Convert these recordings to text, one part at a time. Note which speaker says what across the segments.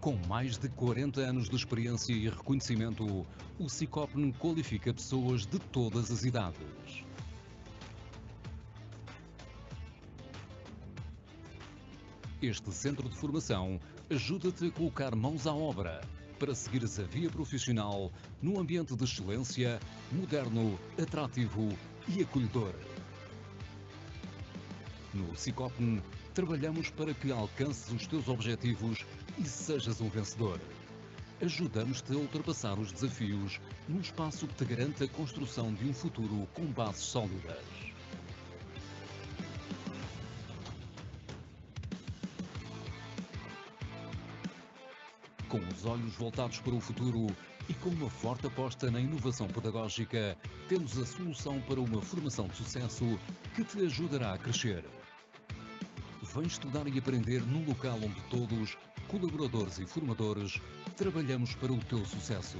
Speaker 1: Com mais de 40 anos de experiência e reconhecimento, o Sicopn qualifica pessoas de todas as idades. Este centro de formação ajuda-te a colocar mãos à obra para seguires a via profissional num ambiente de excelência, moderno, atrativo e acolhedor. No Sicopn, trabalhamos para que alcances os teus objetivos e sejas um vencedor. Ajudamos-te a ultrapassar os desafios num espaço que te garante a construção de um futuro com bases sólidas. Com os olhos voltados para o futuro e com uma forte aposta na inovação pedagógica, temos a solução para uma formação de sucesso que te ajudará a crescer. Vem estudar e aprender num local onde todos, colaboradores e formadores, trabalhamos para o teu sucesso.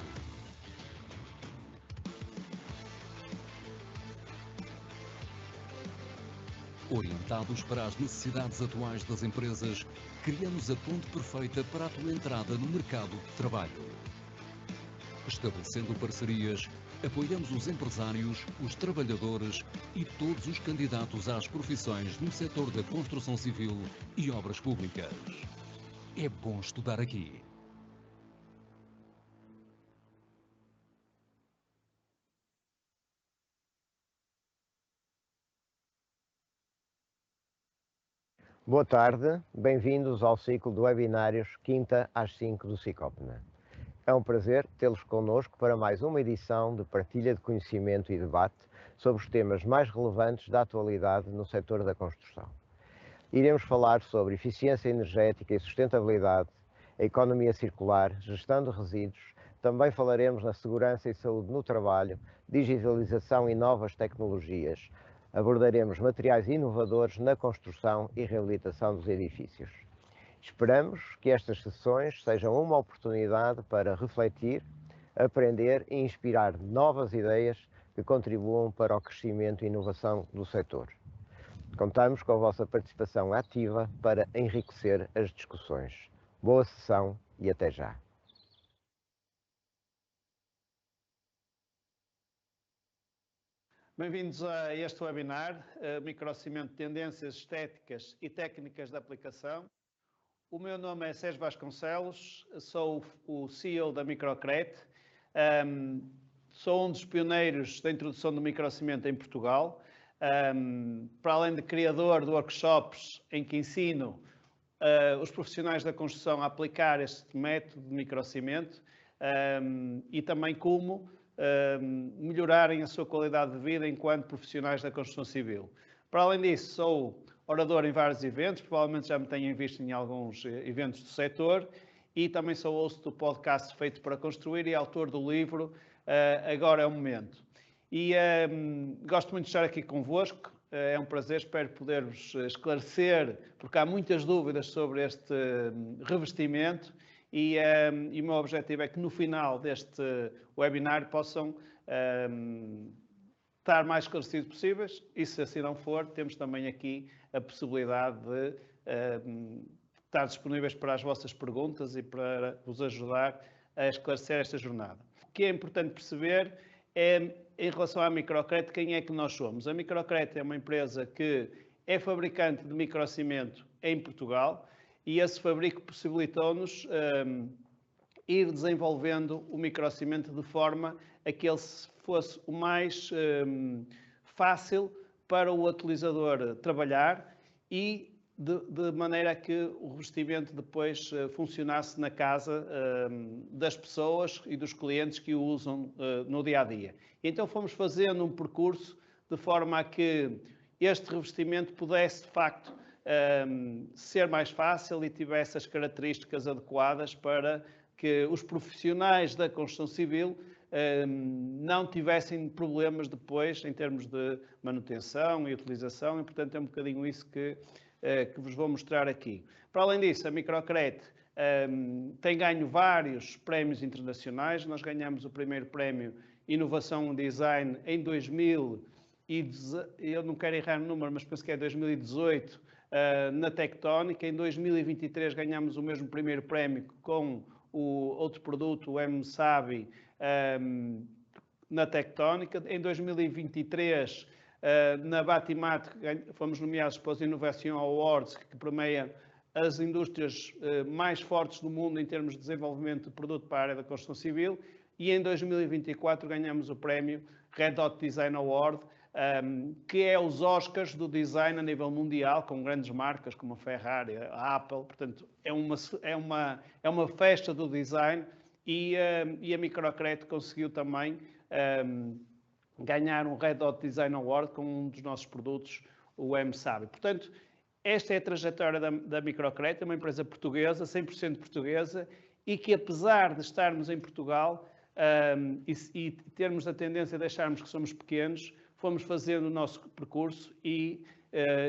Speaker 1: Orientados para as necessidades atuais das empresas, criamos a ponte perfeita para a tua entrada no mercado de trabalho. Estabelecendo parcerias, apoiamos os empresários, os trabalhadores e todos os candidatos às profissões no setor da construção civil e obras públicas. É bom estudar aqui.
Speaker 2: Boa tarde, bem-vindos ao ciclo de webinários quinta às 5 do Sicopn. É um prazer tê-los connosco para mais uma edição de partilha de conhecimento e debate sobre os temas mais relevantes da atualidade no setor da construção. Iremos falar sobre eficiência energética e sustentabilidade, a economia circular, gestão de resíduos, também falaremos na segurança e saúde no trabalho, digitalização e novas tecnologias. Abordaremos materiais inovadores na construção e reabilitação dos edifícios. Esperamos que estas sessões sejam uma oportunidade para refletir, aprender e inspirar novas ideias que contribuam para o crescimento e inovação do setor. Contamos com a vossa participação ativa para enriquecer as discussões. Boa sessão e até já.
Speaker 3: Bem-vindos a este webinar, Microcimento, Tendências Estéticas e Técnicas de Aplicação. O meu nome é Sérgio Vasconcelos, sou o CEO da Microcret, sou um dos pioneiros da introdução do microcimento em Portugal. Para além de criador de workshops em que ensino os profissionais da construção a aplicar este método de microcimento e também como melhorarem a sua qualidade de vida enquanto profissionais da construção civil. Para além disso, sou orador em vários eventos, provavelmente já me tenham visto em alguns eventos do setor, e também sou host do podcast Feito para Construir e autor do livro Agora é o Momento. E gosto muito de estar aqui convosco, é um prazer, espero poder-vos esclarecer, porque há muitas dúvidas sobre este revestimento e o meu objetivo é que no final deste webinar possam estar mais esclarecidos possíveis e, se assim não for, temos também aqui a possibilidade de estar disponíveis para as vossas perguntas e para vos ajudar a esclarecer esta jornada. O que é importante perceber é, em relação à Microcret, quem é que nós somos. A Microcret é uma empresa que é fabricante de microcimento em Portugal e esse fabrico possibilitou-nos ir desenvolvendo o microcimento de forma a que ele fosse o mais fácil para o utilizador trabalhar e de maneira a que o revestimento depois funcionasse na casa das pessoas e dos clientes que o usam no dia-a-dia. Então fomos fazendo um percurso de forma a que este revestimento pudesse, de facto, ser mais fácil e tivesse as características adequadas para que os profissionais da construção civil não tivessem problemas depois em termos de manutenção e utilização, e portanto é um bocadinho isso que vos vou mostrar aqui. Para além disso, a Microcret tem ganho vários prémios internacionais. Nós ganhamos o primeiro prémio Inovação Design em 2000, eu não quero errar o número, mas penso que é 2018, na Tectónica. Em 2023 ganhamos o mesmo primeiro prémio com o outro produto, o M-Sabi, na Tectónica. Em 2023, na Batimat, fomos nomeados para os Innovation Awards, que premia as indústrias mais fortes do mundo em termos de desenvolvimento de produto para a área da construção civil. E em 2024 ganhamos o prémio Red Dot Design Award, que é os Oscars do design a nível mundial, com grandes marcas como a Ferrari, a Apple. Portanto, é uma festa do design, e a Microcredit conseguiu também ganhar um Red Dot Design Award com um dos nossos produtos, o M-Sabi. Portanto, esta é a trajetória da Microcredit, uma empresa portuguesa, 100% portuguesa, e que, apesar de estarmos em Portugal e termos a tendência de acharmos que somos pequenos, fomos fazendo o nosso percurso e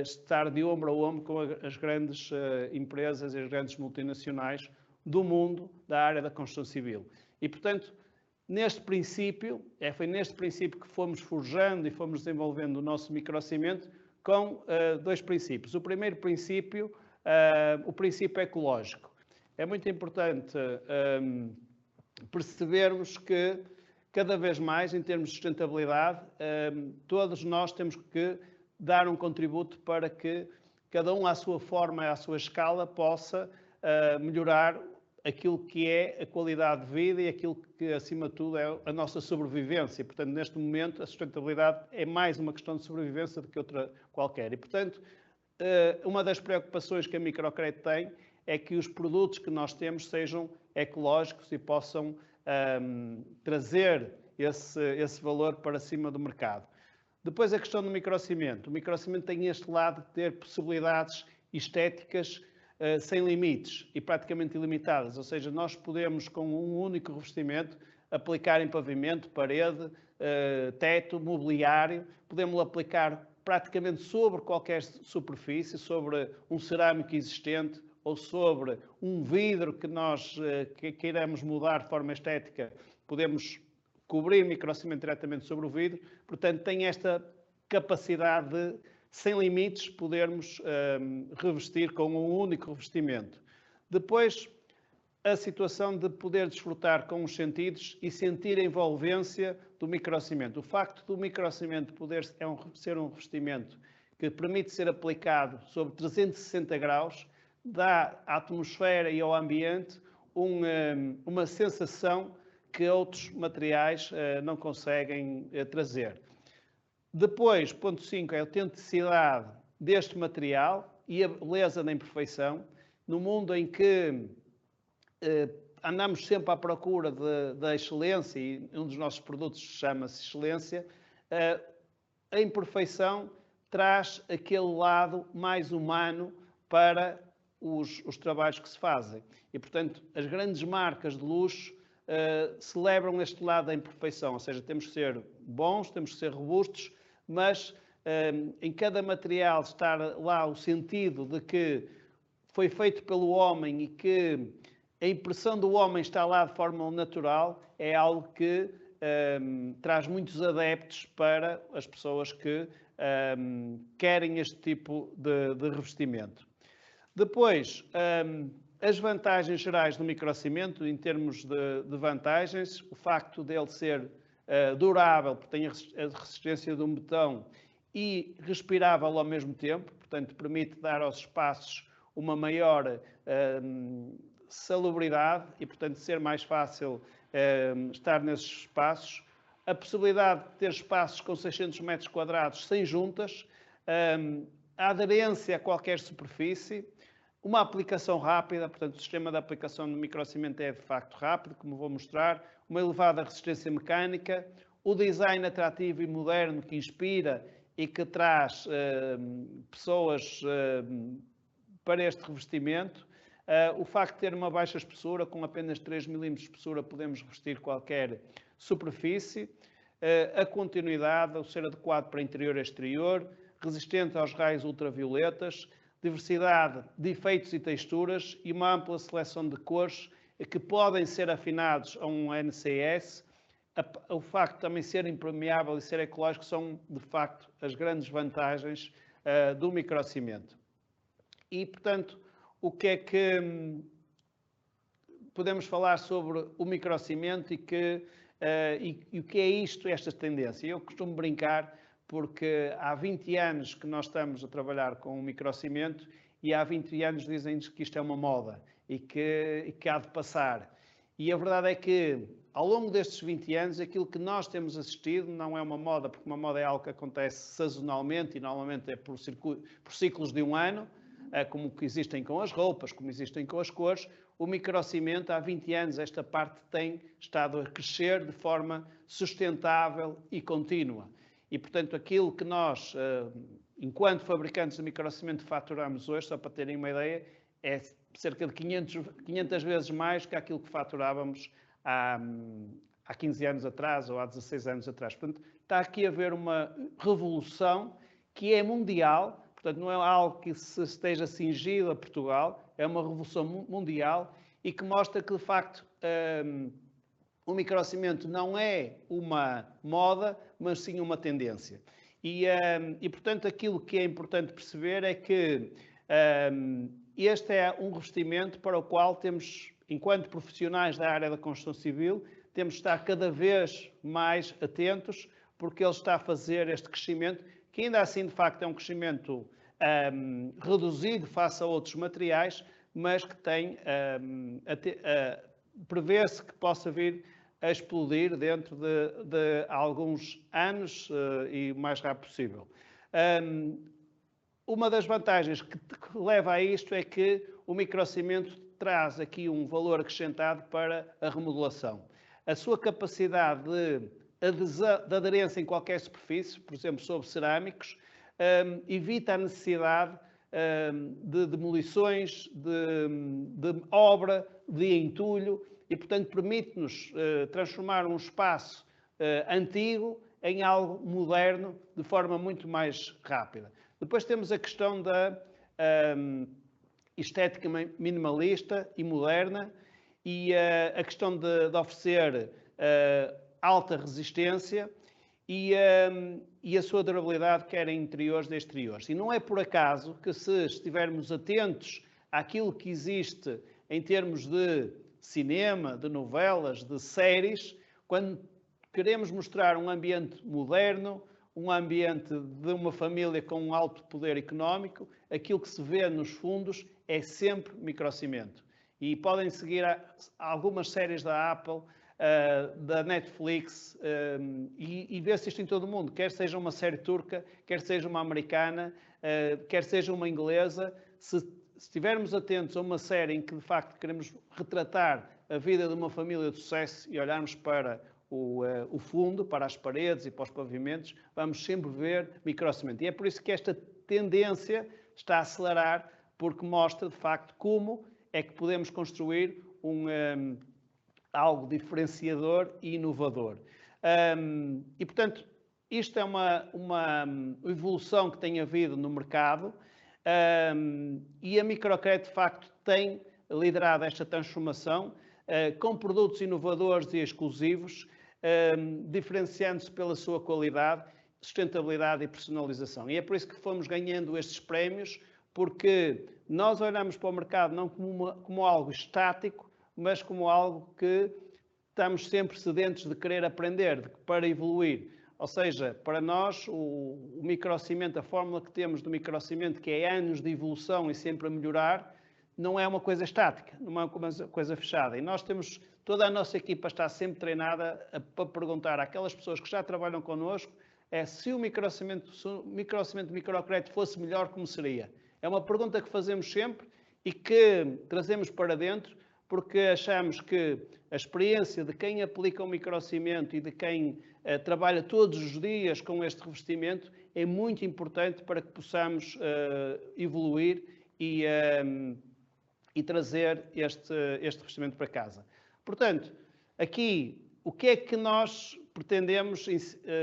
Speaker 3: estar de ombro a ombro com as grandes empresas e as grandes multinacionais do mundo da área da construção civil. E, portanto, neste princípio, foi neste princípio que fomos forjando e fomos desenvolvendo o nosso microcimento com dois princípios. O primeiro princípio, o princípio ecológico. É muito importante percebermos que, cada vez mais, em termos de sustentabilidade, todos nós temos que dar um contributo para que cada um, à sua forma, à sua escala, possa melhorar aquilo que é a qualidade de vida e aquilo que, acima de tudo, é a nossa sobrevivência. Portanto, neste momento, a sustentabilidade é mais uma questão de sobrevivência do que outra qualquer. E, portanto, uma das preocupações que a Microcredit tem é que os produtos que nós temos sejam ecológicos e possam trazer esse valor para cima do mercado. Depois, a questão do microcimento. O microcimento tem este lado de ter possibilidades estéticas sem limites e praticamente ilimitadas, ou seja, nós podemos, com um único revestimento, aplicar em pavimento, parede, teto, mobiliário, podemos aplicar praticamente sobre qualquer superfície, sobre um cerâmico existente ou sobre um vidro que nós queiramos mudar de forma estética, podemos cobrir microcimento diretamente sobre o vidro. Portanto, tem esta capacidade de, sem limites, podermos revestir com um único revestimento. Depois, a situação de poder desfrutar com os sentidos e sentir a envolvência do microcimento. O facto do microcimento poder ser um revestimento que permite ser aplicado sobre 360 graus, dá à atmosfera e ao ambiente uma sensação que outros materiais não conseguem trazer. Depois, ponto 5, é a autenticidade deste material e a beleza da imperfeição. No mundo em que andamos sempre à procura da excelência, e um dos nossos produtos chama-se excelência, a imperfeição traz aquele lado mais humano para os trabalhos que se fazem. E, portanto, as grandes marcas de luxo celebram este lado da imperfeição, ou seja, temos que ser bons, temos que ser robustos, mas em cada material estar lá o sentido de que foi feito pelo homem e que a impressão do homem está lá de forma natural, é algo que traz muitos adeptos para as pessoas que querem este tipo de revestimento. Depois, as vantagens gerais do microcimento, em termos de vantagens, o facto dele ser durável, porque tem a resistência de um betão, e respirável ao mesmo tempo, portanto, permite dar aos espaços uma maior salubridade e, portanto, ser mais fácil estar nesses espaços. A possibilidade de ter espaços com 600 metros quadrados sem juntas, a aderência a qualquer superfície, uma aplicação rápida, portanto, o sistema de aplicação do microcimento é de facto rápido, como vou mostrar, uma elevada resistência mecânica, o design atrativo e moderno que inspira e que traz pessoas para este revestimento, o facto de ter uma baixa espessura, com apenas 3 mm de espessura podemos revestir qualquer superfície, a continuidade, o ser adequado para interior e exterior, resistente aos raios ultravioletas, diversidade de efeitos e texturas e uma ampla seleção de cores que podem ser afinados a um NCS. O facto de também ser impermeável e ser ecológico são, de facto, as grandes vantagens do microcimento. E, portanto, o que é que podemos falar sobre o microcimento e o que é isto, esta tendência? Eu costumo brincar porque há 20 anos que nós estamos a trabalhar com o microcimento e há 20 anos dizem-nos que isto é uma moda e que há de passar. E a verdade é que, ao longo destes 20 anos, aquilo que nós temos assistido não é uma moda, porque uma moda é algo que acontece sazonalmente e normalmente é por ciclos de um ano, como que existem com as roupas, como existem com as cores. O microcimento, há 20 anos, esta parte tem estado a crescer de forma sustentável e contínua. E, portanto, aquilo que nós, enquanto fabricantes de microcimento, faturamos hoje, só para terem uma ideia, é cerca de 500 vezes mais que aquilo que faturávamos há 15 anos atrás ou há 16 anos atrás. Portanto, está aqui a haver uma revolução que é mundial, portanto, não é algo que se esteja cingido a Portugal, é uma revolução mundial e que mostra que, de facto, o microcimento não é uma moda, mas sim uma tendência. E, portanto, aquilo que é importante perceber é que este é um revestimento para o qual temos, enquanto profissionais da área da construção civil, temos de estar cada vez mais atentos, porque ele está a fazer este crescimento, que ainda assim, de facto, é um crescimento reduzido face a outros materiais, mas que tem, prevê-se que possa vir a explodir dentro de alguns anos e o mais rápido possível. Uma das vantagens que leva a isto é que o microcimento traz aqui um valor acrescentado para a remodelação. A sua capacidade de aderência em qualquer superfície, por exemplo, sobre cerâmicos, evita a necessidade de demolições, de obra, de entulho e, portanto, permite-nos transformar um espaço antigo em algo moderno de forma muito mais rápida. Depois temos a questão da estética minimalista e moderna e a questão de oferecer alta resistência e a sua durabilidade, quer em interiores e exteriores. E não é por acaso que, se estivermos atentos àquilo que existe em termos de cinema, de novelas, de séries, quando queremos mostrar um ambiente moderno, um ambiente de uma família com um alto poder económico, aquilo que se vê nos fundos é sempre microcimento. E podem seguir algumas séries da Apple, da Netflix, e ver-se isto em todo o mundo, quer seja uma série turca, quer seja uma americana, quer seja uma inglesa. Se estivermos atentos a uma série em que, de facto, queremos retratar a vida de uma família de sucesso e olharmos para o fundo, para as paredes e para os pavimentos, vamos sempre ver microcimento. E é por isso que esta tendência está a acelerar, porque mostra, de facto, como é que podemos construir algo diferenciador e inovador. E, portanto, isto é uma evolução que tem havido no mercado e a Microcred, de facto, tem liderado esta transformação com produtos inovadores e exclusivos, diferenciando-se pela sua qualidade, sustentabilidade e personalização. E é por isso que fomos ganhando estes prémios, porque nós olhamos para o mercado não como algo estático, mas como algo que estamos sempre sedentos de querer aprender, para evoluir. Ou seja, para nós, o microcimento, a fórmula que temos do microcimento, que é anos de evolução e sempre a melhorar, não é uma coisa estática, não é uma coisa fechada. E nós temos, toda a nossa equipa está sempre treinada para perguntar àquelas pessoas que já trabalham connosco se o microcimento Microcred fosse melhor, como seria? É uma pergunta que fazemos sempre e que trazemos para dentro, porque achamos que a experiência de quem aplica o microcimento e de quem trabalha todos os dias com este revestimento é muito importante para que possamos evoluir e trazer este revestimento para casa. Portanto, aqui, o que é que nós pretendemos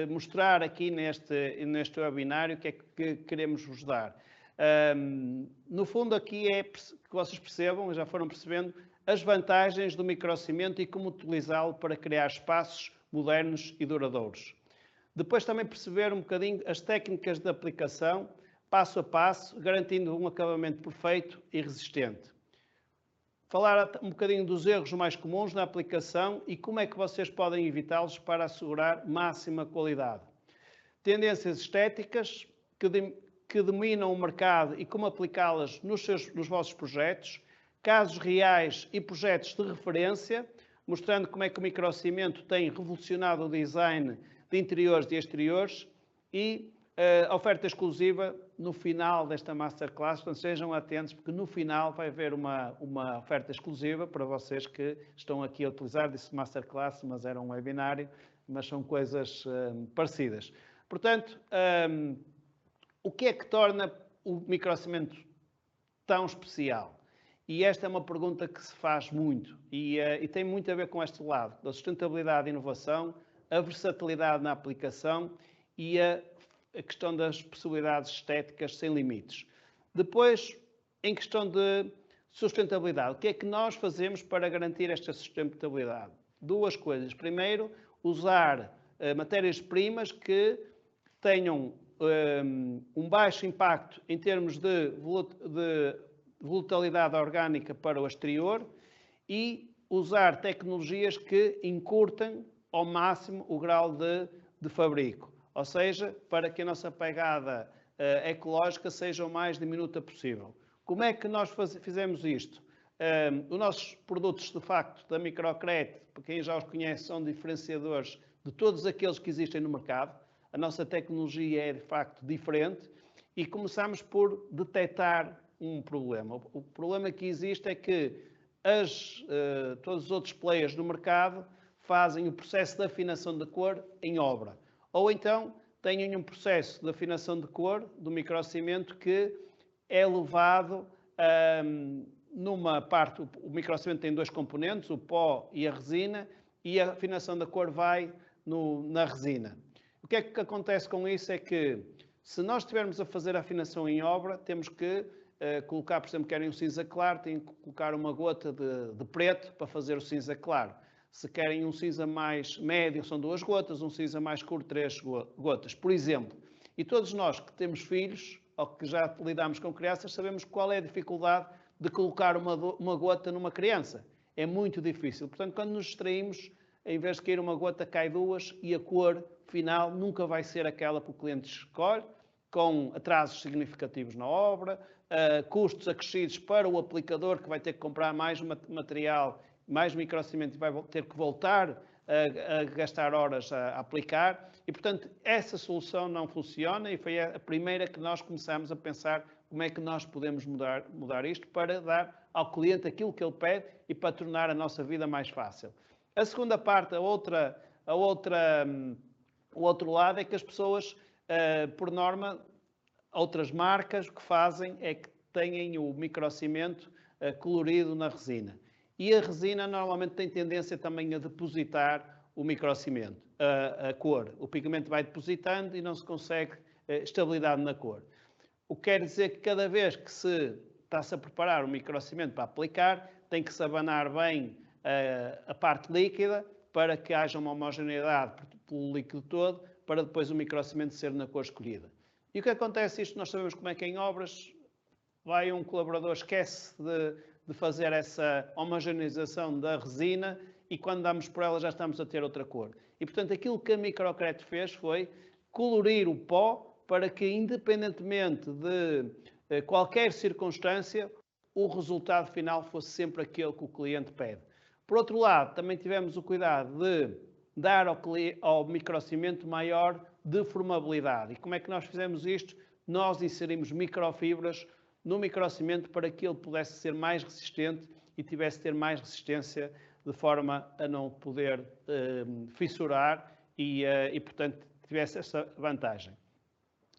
Speaker 3: mostrar aqui neste webinário, o que é que queremos vos dar? No fundo, aqui é que vocês percebam, já foram percebendo, as vantagens do microcimento e como utilizá-lo para criar espaços modernos e duradouros. Depois também perceber um bocadinho as técnicas de aplicação passo a passo, garantindo um acabamento perfeito e resistente. Falar um bocadinho dos erros mais comuns na aplicação e como é que vocês podem evitá-los para assegurar máxima qualidade. Tendências estéticas que dominam o mercado e como aplicá-las nos vossos projetos. Casos reais e projetos de referência, mostrando como é que o microcimento tem revolucionado o design de interiores e exteriores. E oferta exclusiva no final desta Masterclass, portanto sejam atentos porque no final vai haver uma oferta exclusiva para vocês que estão aqui a utilizar, disse Masterclass, mas era um webinário, mas são coisas parecidas. Portanto, o que é que torna o microcimento tão especial? E esta é uma pergunta que se faz muito e tem muito a ver com este lado, da sustentabilidade e inovação, a versatilidade na aplicação e a questão das possibilidades estéticas sem limites. Depois, em questão de sustentabilidade, o que é que nós fazemos para garantir esta sustentabilidade? Duas coisas. Primeiro, usar matérias-primas que tenham um baixo impacto em termos de volatilidade orgânica para o exterior e usar tecnologias que encurtem ao máximo o grau de fabrico. Ou seja, para que a nossa pegada ecológica seja o mais diminuta possível. Como é que nós fizemos isto? Os nossos produtos, de facto, da Microcred, para quem já os conhece, são diferenciadores de todos aqueles que existem no mercado. A nossa tecnologia é, de facto, diferente e começamos por detectar um problema. O problema que existe é que todos os outros players no mercado fazem o processo de afinação de cor em obra. Ou então têm um processo de afinação de cor do microcimento que é levado numa parte, o microcimento tem dois componentes, o pó e a resina, e a afinação da cor vai na resina. O que é que acontece com isso é que, se nós estivermos a fazer a afinação em obra, temos que colocar, por exemplo, querem um cinza claro, têm que colocar uma gota de preto para fazer o cinza claro. Se querem um cinza mais médio, são 2 gotas, um cinza mais escuro, 3 gotas, por exemplo. E todos nós que temos filhos, ou que já lidamos com crianças, sabemos qual é a dificuldade de colocar uma gota numa criança. É muito difícil. Portanto, quando nos distraímos, em vez de cair uma gota, cai 2 e a cor final nunca vai ser aquela que o cliente escolhe, com atrasos significativos na obra, custos acrescidos para o aplicador, que vai ter que comprar mais material, mais microcimento e vai ter que voltar a gastar horas a aplicar. E, portanto, essa solução não funciona e foi a primeira que nós começamos a pensar como é que nós podemos mudar isto para dar ao cliente aquilo que ele pede e para tornar a nossa vida mais fácil. A segunda parte, o outro lado é que as pessoas, por norma, outras marcas o que fazem é que têm o microcimento colorido na resina. E a resina normalmente tem tendência também a depositar o microcimento, a cor. O pigmento vai depositando e não se consegue estabilidade na cor. O que quer dizer que cada vez que está-se a preparar o microcimento para aplicar, tem que se abanar bem a parte líquida para que haja uma homogeneidade pelo líquido todo, para depois o microcimento ser na cor escolhida. E o que acontece, isto nós sabemos como é que em obras, vai um colaborador, esquece de fazer essa homogeneização da resina e quando damos por ela já estamos a ter outra cor. E portanto aquilo que a Microcred fez foi colorir o pó para que, independentemente de qualquer circunstância, o resultado final fosse sempre aquele que o cliente pede. Por outro lado, também tivemos o cuidado de dar ao microcimento maior deformabilidade. E como é que nós fizemos isto? Nós inserimos microfibras no microcimento para que ele pudesse ser mais resistente e tivesse ter mais resistência de forma a não poder fissurar e, portanto, tivesse essa vantagem.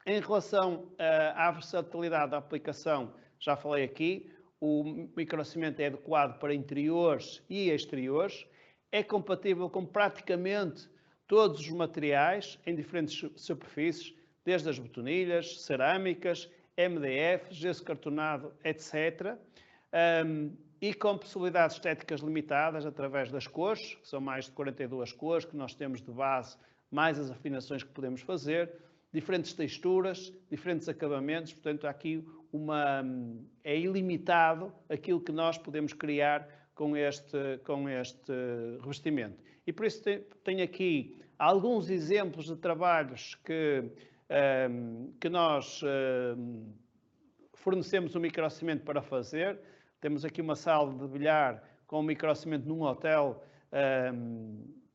Speaker 3: Em relação à versatilidade da aplicação, já falei aqui, o microcimento é adequado para interiores e exteriores, é compatível com praticamente todos os materiais em diferentes superfícies, desde as betonilhas, cerâmicas, MDF, gesso cartonado, etc. E com possibilidades estéticas limitadas através das cores, que são mais de 42 cores que nós temos de base, mais as afinações que podemos fazer. diferentes texturas, diferentes acabamentos, portanto há aqui é ilimitado aquilo que nós podemos criar com este revestimento. E por isso tenho aqui alguns exemplos de trabalhos que nós fornecemos um microcimento para fazer. Temos aqui uma sala de bilhar com um microcimento num hotel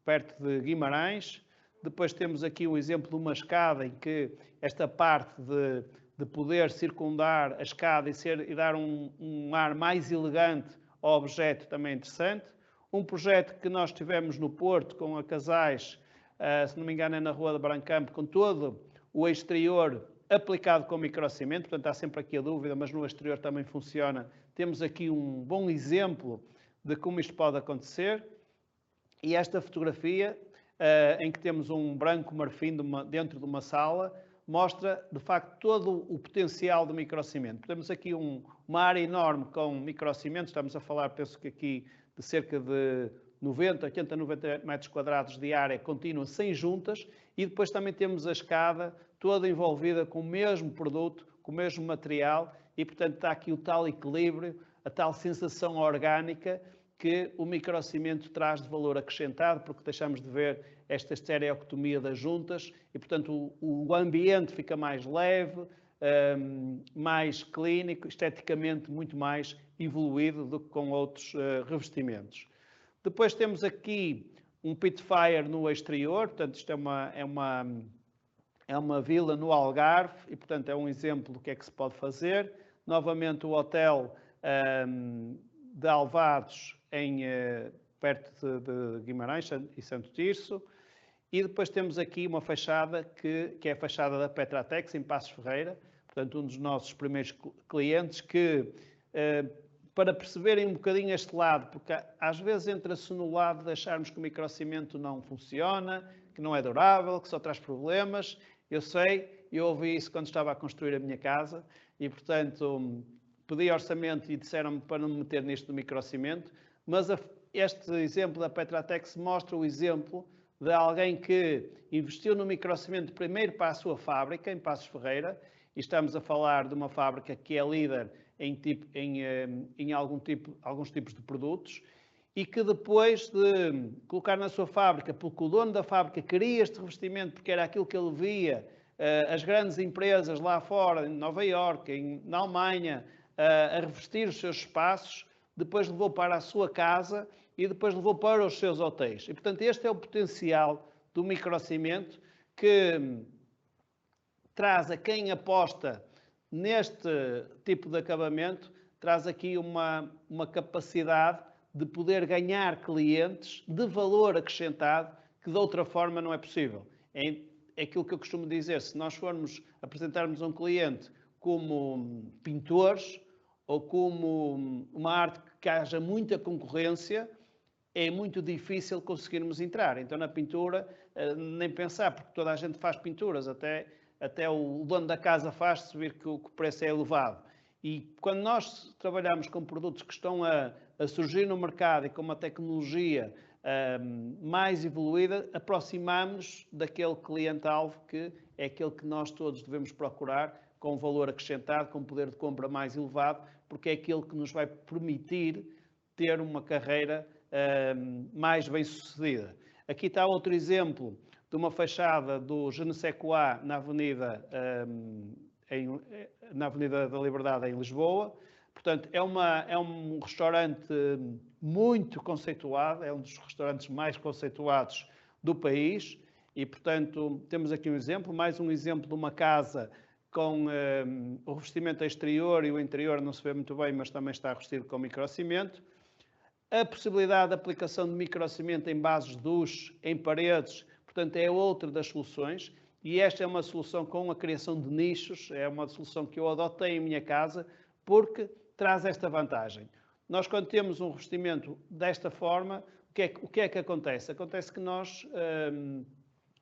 Speaker 3: perto de Guimarães. Depois temos aqui o exemplo de uma escada em que esta parte de poder circundar a escada e dar um ar mais elegante ao objeto também é interessante. Um projeto que nós tivemos no Porto com a Casais, se não me engano é na Rua de Brancampo, com todo o exterior aplicado com microcimento, portanto há sempre aqui a dúvida, mas no exterior também funciona. Temos aqui um bom exemplo de como isto pode acontecer. E esta fotografia, em que temos um branco marfim dentro de uma sala, mostra de facto todo o potencial do microcimento. Temos aqui uma área enorme com microcimento, estamos a falar, penso que aqui, de cerca de 80, 90 metros quadrados de área contínua, sem juntas, e depois também temos a escada toda envolvida com o mesmo produto, com o mesmo material, e portanto está aqui o tal equilíbrio, a tal sensação orgânica que o microcimento traz de valor acrescentado, porque deixamos de ver esta estereotomia das juntas e, portanto, o ambiente fica mais leve, mais clínico, esteticamente muito mais evoluído do que com outros revestimentos. Depois temos aqui um pitfire no exterior, portanto, isto é uma vila no Algarve e, portanto, é um exemplo do que é que se pode fazer. Novamente, o hotel de Alvados, perto de Guimarães e Santo Tirso. E depois temos aqui uma fachada que é a fachada da Petratex, em Passos Ferreira, portanto um dos nossos primeiros clientes, que para perceberem um bocadinho este lado, porque às vezes entra-se no lado de acharmos que o microcimento não funciona, que não é durável, que só traz problemas. Eu sei, eu ouvi isso quando estava a construir a minha casa e, portanto, pedi orçamento e disseram-me para não me meter nisto do microcimento, mas este exemplo da Petratex mostra o exemplo de alguém que investiu no microcimento primeiro para a sua fábrica, em Passos Ferreira, e estamos a falar de uma fábrica que é líder em alguns tipos de produtos, e que depois de colocar na sua fábrica, porque o dono da fábrica queria este revestimento, porque era aquilo que ele via, as grandes empresas lá fora, em Nova Iorque, na Alemanha, a revestir os seus espaços, depois levou para a sua casa e depois levou para os seus hotéis. E, portanto, este é o potencial do microcimento que traz a quem aposta neste tipo de acabamento, traz aqui uma capacidade de poder ganhar clientes de valor acrescentado que de outra forma não é possível. É aquilo que eu costumo dizer, se nós formos apresentarmos a um cliente como pintores ou como uma arte que haja muita concorrência, é muito difícil conseguirmos entrar. Então na pintura, nem pensar, porque toda a gente faz pinturas, até o dono da casa faz, se vir que o preço é elevado. E quando nós trabalhamos com produtos que estão a surgir no mercado e com uma tecnologia mais evoluída, aproximamos-nos daquele cliente-alvo que é aquele que nós todos devemos procurar, com valor acrescentado, com poder de compra mais elevado, porque é aquele que nos vai permitir ter uma carreira mais bem sucedida. Aqui está outro exemplo de uma fachada do Je ne sais quoi na Avenida da Liberdade, em Lisboa. Portanto, é um restaurante muito conceituado, é um dos restaurantes mais conceituados do país e, portanto, temos aqui um exemplo, mais um exemplo de uma casa com o revestimento exterior e o interior não se vê muito bem, mas também está revestido com microcimento. A possibilidade de aplicação de microcimento em bases de duche, em paredes, portanto, é outra das soluções. E esta é uma solução com a criação de nichos, é uma solução que eu adotei em minha casa, porque traz esta vantagem. Nós, quando temos um revestimento desta forma, o que é que acontece? Acontece que nós,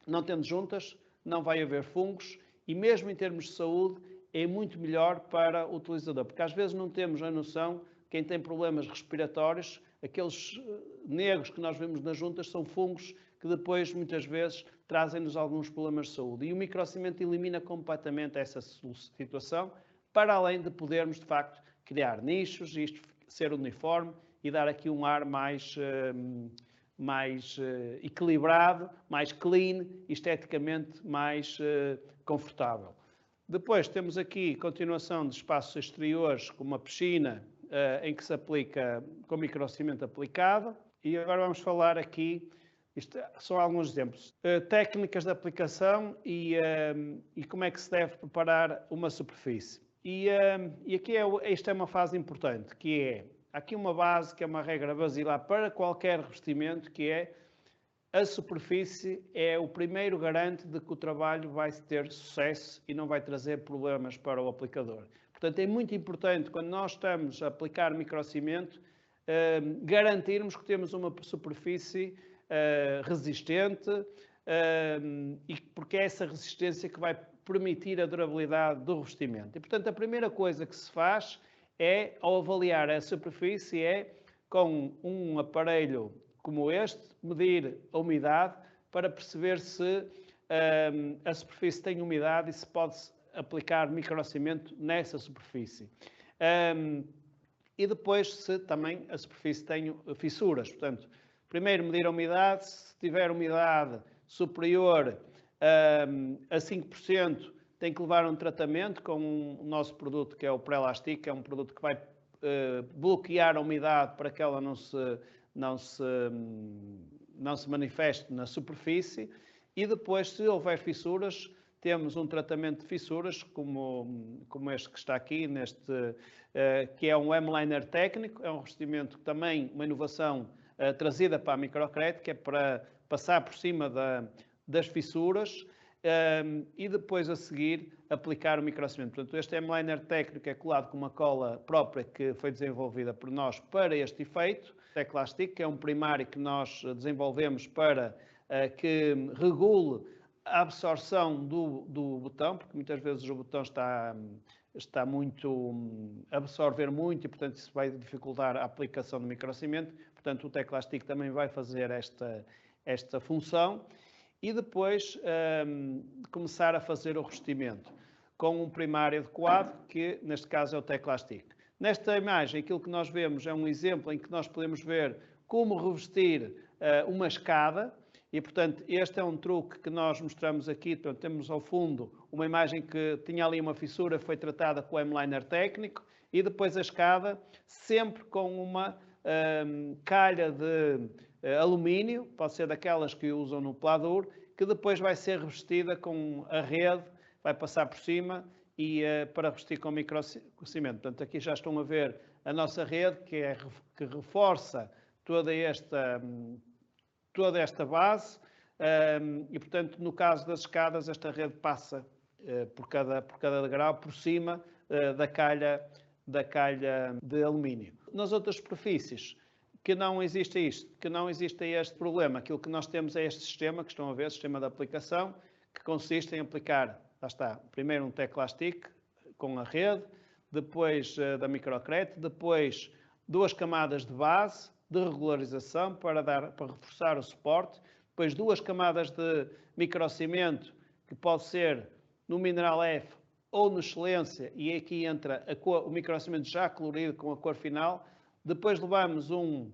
Speaker 3: não tendo juntas, não vai haver fungos, e mesmo em termos de saúde, é muito melhor para o utilizador, porque às vezes não temos a noção quem tem problemas respiratórios, aqueles negros que nós vemos nas juntas são fungos que depois, muitas vezes, trazem-nos alguns problemas de saúde. E o microcimento elimina completamente essa situação, para além de podermos, de facto, criar nichos, isto ser uniforme e dar aqui um ar mais equilibrado, mais clean, esteticamente mais confortável. Depois temos aqui continuação de espaços exteriores, como uma piscina, em que se aplica com microcimento aplicado. E agora vamos falar aqui, isto são alguns exemplos, técnicas de aplicação e como é que se deve preparar uma superfície. E aqui esta é uma fase importante, que é, aqui uma base, que é uma regra basilar para qualquer revestimento, que é a superfície é o primeiro garante de que o trabalho vai ter sucesso e não vai trazer problemas para o aplicador. Portanto, é muito importante, quando nós estamos a aplicar microcimento, garantirmos que temos uma superfície resistente, e porque é essa resistência que vai permitir a durabilidade do revestimento. E, portanto, a primeira coisa que se faz é, ao avaliar a superfície, é, com um aparelho como este, medir a umidade para perceber se a superfície tem umidade e se pode aplicar microcimento nessa superfície. E depois se também a superfície tem fissuras. Portanto, primeiro medir a umidade, se tiver umidade superior a 5%, tem que levar um tratamento com o nosso produto, que é o Pré-Elastic, que é um produto que vai bloquear a umidade para que ela não se manifeste na superfície. E depois, se houver fissuras, temos um tratamento de fissuras, como este que está aqui, que é um M-Liner técnico, é um revestimento que também, uma inovação trazida para a Microcred, que é para passar por cima das fissuras, e depois a seguir aplicar o microcimento. Portanto, este M-Liner técnico é colado com uma cola própria que foi desenvolvida por nós para este efeito. O Teclastic, que é um primário que nós desenvolvemos para que regule a absorção do botão, porque muitas vezes o botão está muito a absorver muito e, portanto, isso vai dificultar a aplicação do microcimento. Portanto, o Teclastic também vai fazer esta função. E depois começar a fazer o revestimento com um primário adequado, que neste caso é o Teclastic. Nesta imagem, aquilo que nós vemos é um exemplo em que nós podemos ver como revestir uma escada. E, portanto, este é um truque que nós mostramos aqui. Portanto, temos ao fundo uma imagem que tinha ali uma fissura, foi tratada com o M-Liner técnico, e depois a escada, sempre com uma calha de alumínio, pode ser daquelas que usam no pladur, que depois vai ser revestida com a rede, vai passar por cima e para revestir com microcimento. Portanto, aqui já estão a ver a nossa rede, que reforça toda esta base, e, portanto, no caso das escadas, esta rede passa por cada degrau, por cima da calha de alumínio. Nas outras superfícies, que não existe isto, que não existe este problema, aquilo que nós temos é este sistema, que estão a ver, sistema de aplicação, que consiste em aplicar, lá está, primeiro um Teclastic com a rede, depois da Microcred, depois 2 camadas de base, de regularização para reforçar o suporte, depois 2 camadas de microcimento, que pode ser no mineral F ou no excelência, e aqui entra o microcimento já colorido com a cor final. Depois levamos um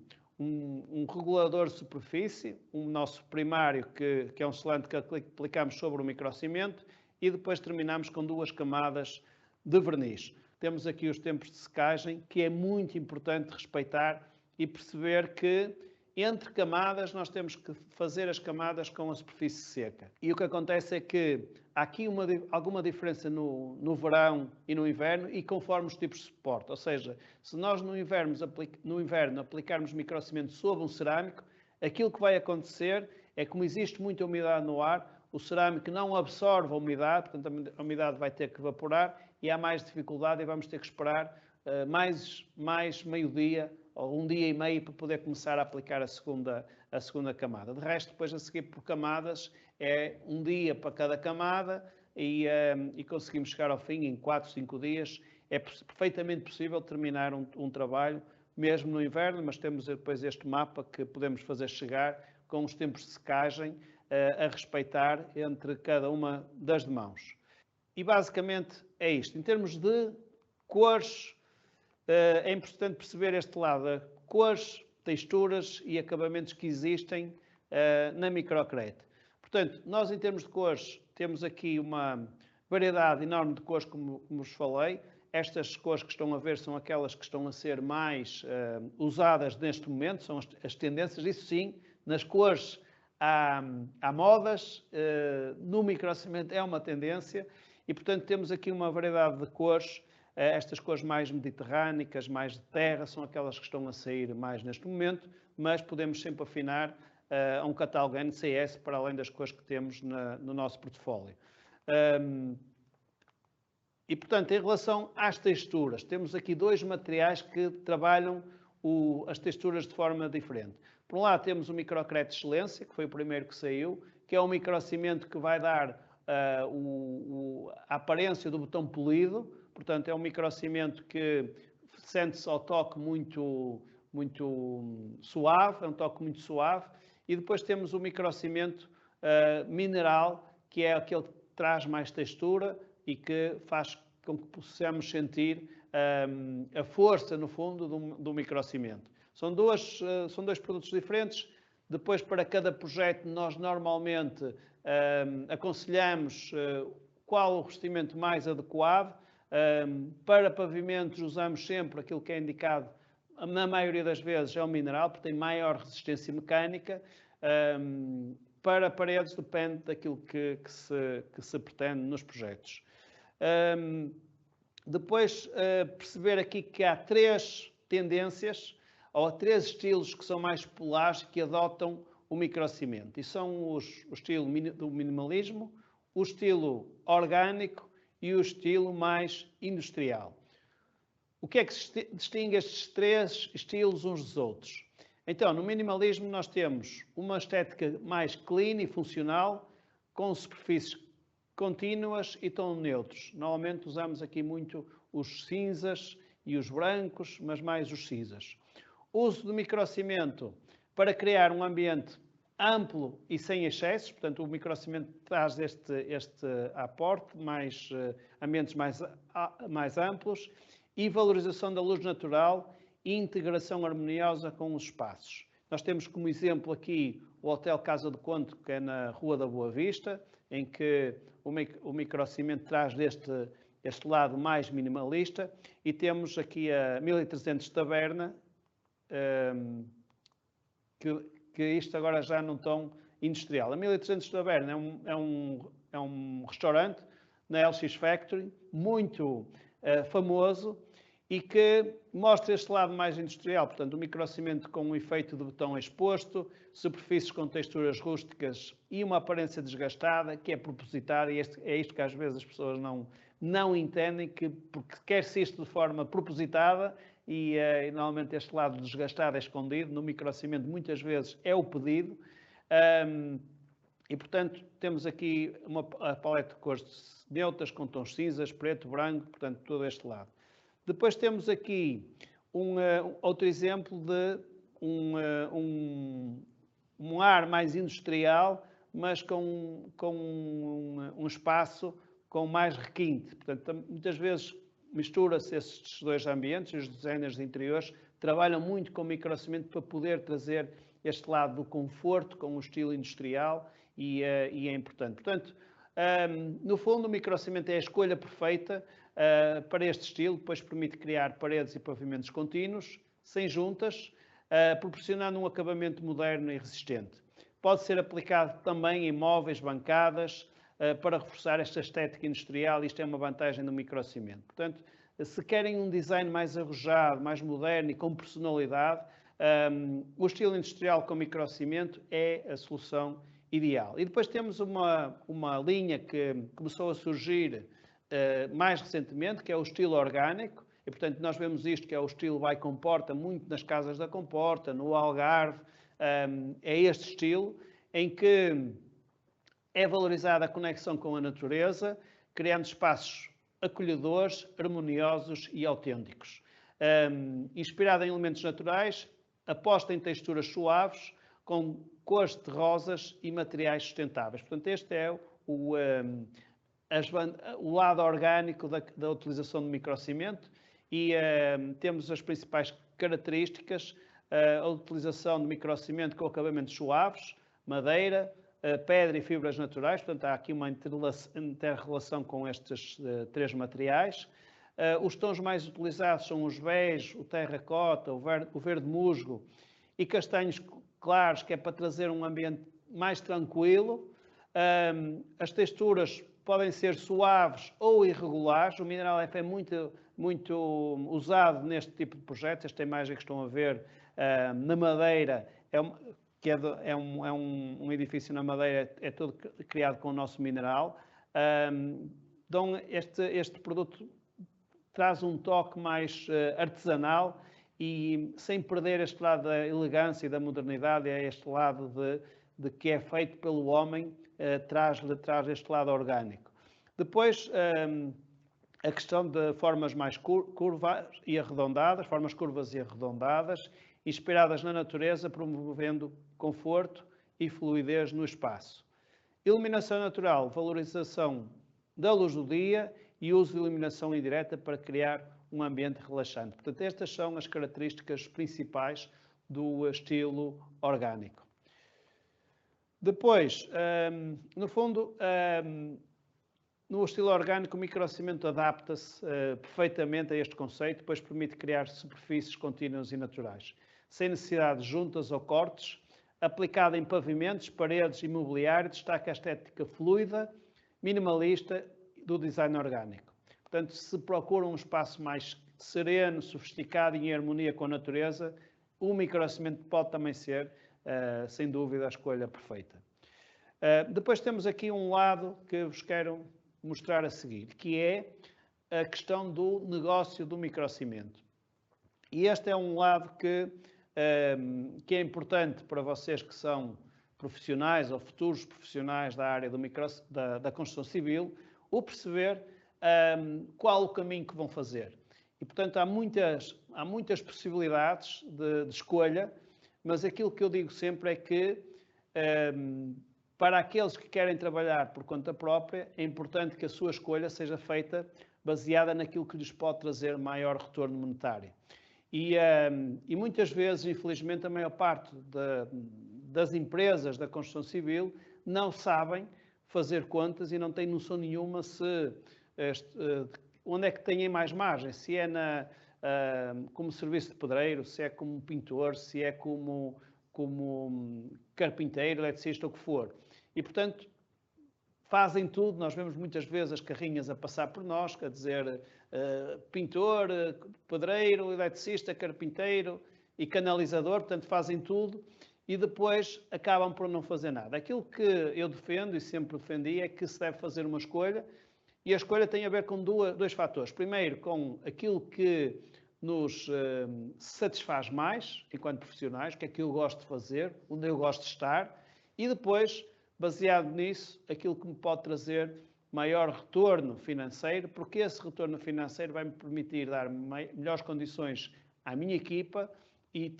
Speaker 3: regulador de superfície, o nosso primário, que é um selante que aplicamos sobre o microcimento, e depois terminamos com 2 camadas de verniz. Temos aqui os tempos de secagem, que é muito importante respeitar e perceber que entre camadas nós temos que fazer as camadas com a superfície seca. E o que acontece é que há aqui alguma diferença no verão e no inverno, e conforme os tipos de suporte. Ou seja, se nós no inverno aplicarmos microcimento sobre um cerâmico, aquilo que vai acontecer é, como existe muita umidade no ar, o cerâmico não absorve a umidade, portanto a umidade vai ter que evaporar e há mais dificuldade, e vamos ter que esperar mais meio-dia ou 1 dia e meio para poder começar a aplicar a segunda camada. De resto, depois a seguir por camadas, é 1 dia para cada camada, e conseguimos chegar ao fim em 4, 5 dias, é perfeitamente possível terminar um trabalho, mesmo no inverno, mas temos depois este mapa que podemos fazer chegar com os tempos de secagem a respeitar entre cada uma das demãos. E basicamente é isto. Em termos de cores, é importante perceber este lado, cores, texturas e acabamentos que existem na microcrete. Portanto, nós em termos de cores temos aqui uma variedade enorme de cores, como vos falei. Estas cores que estão a ver são aquelas que estão a ser mais usadas neste momento, são as tendências. Isso sim, nas cores há modas, no microcimento é uma tendência e, portanto, temos aqui uma variedade de cores. Estas cores mais mediterrânicas, mais de terra, são aquelas que estão a sair mais neste momento, mas podemos sempre afinar a um catálogo NCS para além das cores que temos no nosso portfólio. E, portanto, em relação às texturas, temos aqui dois materiais que trabalham as texturas de forma diferente. Por um lado, temos o Microcrete Excelência, que foi o primeiro que saiu, que é um microcimento que vai dar a aparência do botão polido. Portanto, é um microcimento que sente-se ao toque muito suave, é um toque muito suave. E depois temos o microcimento mineral, que é aquele que traz mais textura e que faz com que possamos sentir a força, no fundo, do microcimento. São dois produtos diferentes. Depois, para cada projeto, nós normalmente aconselhamos qual o revestimento mais adequado. Para pavimentos usamos sempre aquilo que é indicado, na maioria das vezes é o mineral, porque tem maior resistência mecânica. Para paredes depende daquilo que se pretende nos projetos. Depois perceber aqui que há três tendências, ou três estilos que são mais populares que adotam o microcimento. E são o estilo do minimalismo, o estilo orgânico e o estilo mais industrial. O que é que distingue estes três estilos uns dos outros? Então, no minimalismo nós temos uma estética mais clean e funcional, com superfícies contínuas e tons neutros. Normalmente usamos aqui muito os cinzas e os brancos, mas mais os cinzas. O uso do microcimento para criar um ambiente amplo e sem excessos, portanto o microcimento traz este aporte, ambientes mais amplos, e valorização da luz natural e integração harmoniosa com os espaços. Nós temos como exemplo aqui o Hotel Casa do Conde, que é na Rua da Boa Vista, em que o microcimento traz este lado mais minimalista, e temos aqui a 1300 Taberna, que isto agora já num tom industrial. A 1300 Taberna é um restaurante na LX Factory, muito famoso, e que mostra este lado mais industrial, portanto, o microcimento com um efeito de botão exposto, superfícies com texturas rústicas e uma aparência desgastada, que é propositada, e é isto que às vezes as pessoas não entendem, porque quer-se isto de forma propositada, e normalmente este lado desgastado é escondido. No microcimento muitas vezes é o pedido, e portanto temos aqui a paleta de cores neutras com tons cinzas, preto, branco, portanto todo este lado. Depois temos aqui outro exemplo de um ar mais industrial, mas com um espaço com mais requinte. Portanto, muitas vezes mistura-se estes dois ambientes. Os designers de interiores trabalham muito com microcimento para poder trazer este lado do conforto com o estilo industrial, e é importante. Portanto, no fundo, o microcimento é a escolha perfeita para este estilo, pois permite criar paredes e pavimentos contínuos, sem juntas, proporcionando um acabamento moderno e resistente. Pode ser aplicado também em móveis, bancadas, para reforçar esta estética industrial. Isto é uma vantagem do microcimento. Portanto, se querem um design mais arrojado, mais moderno e com personalidade, o estilo industrial com microcimento é a solução ideal. E depois temos uma linha que começou a surgir mais recentemente, que é o estilo orgânico, e portanto nós vemos isto, que é o estilo by Comporta, muito nas casas da Comporta, no Algarve. É este estilo em que é valorizada a conexão com a natureza, criando espaços acolhedores, harmoniosos e autênticos. Inspirado em elementos naturais, aposta em texturas suaves, com cores terrosas e materiais sustentáveis. Portanto, este é o lado orgânico da utilização do microcimento e temos as principais características: a utilização de microcimento com acabamentos suaves, madeira, pedra e fibras naturais. Portanto, há aqui uma inter-relação com estes três materiais. Os tons mais utilizados são os bege, o terracota, o verde musgo e castanhos claros, que é para trazer um ambiente mais tranquilo. As texturas podem ser suaves ou irregulares. O mineral F é muito usado neste tipo de projetos. Esta imagem que estão a ver na Madeira, é um edifício na Madeira, é todo criado com o nosso mineral. Então, este produto traz um toque mais artesanal e sem perder este lado da elegância e da modernidade, é este lado de que é feito pelo homem, traz este lado orgânico. Depois, a questão de formas mais curvas e arredondadas, formas curvas e arredondadas, inspiradas na natureza, promovendo conforto e fluidez no espaço. Iluminação natural, valorização da luz do dia e uso de iluminação indireta para criar um ambiente relaxante. Portanto, estas são as características principais do estilo orgânico. Depois, no fundo, no estilo orgânico, o microcimento adapta-se perfeitamente a este conceito, pois permite criar superfícies contínuas e naturais, sem necessidade de juntas ou cortes. Aplicado em pavimentos, paredes e mobiliário, destaca a estética fluida, minimalista do design orgânico. Portanto, se procura um espaço mais sereno, sofisticado e em harmonia com a natureza, o microcimento pode também ser, sem dúvida, a escolha perfeita. Depois temos aqui um lado que vos quero mostrar a seguir, que é a questão do negócio do microcimento. E este é um lado que é importante para vocês que são profissionais ou futuros profissionais da área da construção civil, o perceber qual o caminho que vão fazer. E, portanto, há muitas possibilidades de escolha, mas aquilo que eu digo sempre é que, para aqueles que querem trabalhar por conta própria, é importante que a sua escolha seja feita baseada naquilo que lhes pode trazer maior retorno monetário. E muitas vezes, infelizmente, a maior parte das empresas da construção civil não sabem fazer contas e não têm noção nenhuma onde é que têm mais margem, se é como serviço de pedreiro, se é como pintor, se é como carpinteiro, eletricista, ou o que for. E, portanto, fazem tudo. Nós vemos muitas vezes as carrinhas a passar por nós, quer dizer, pintor, pedreiro, eletricista, carpinteiro e canalizador, portanto, fazem tudo e depois acabam por não fazer nada. Aquilo que eu defendo e sempre defendi é que se deve fazer uma escolha, e a escolha tem a ver com dois fatores. Primeiro, com aquilo que nos satisfaz mais enquanto profissionais, o que é que eu gosto de fazer, onde eu gosto de estar, e depois, baseado nisso, aquilo que me pode trazer maior retorno financeiro, porque esse retorno financeiro vai me permitir dar melhores condições à minha equipa e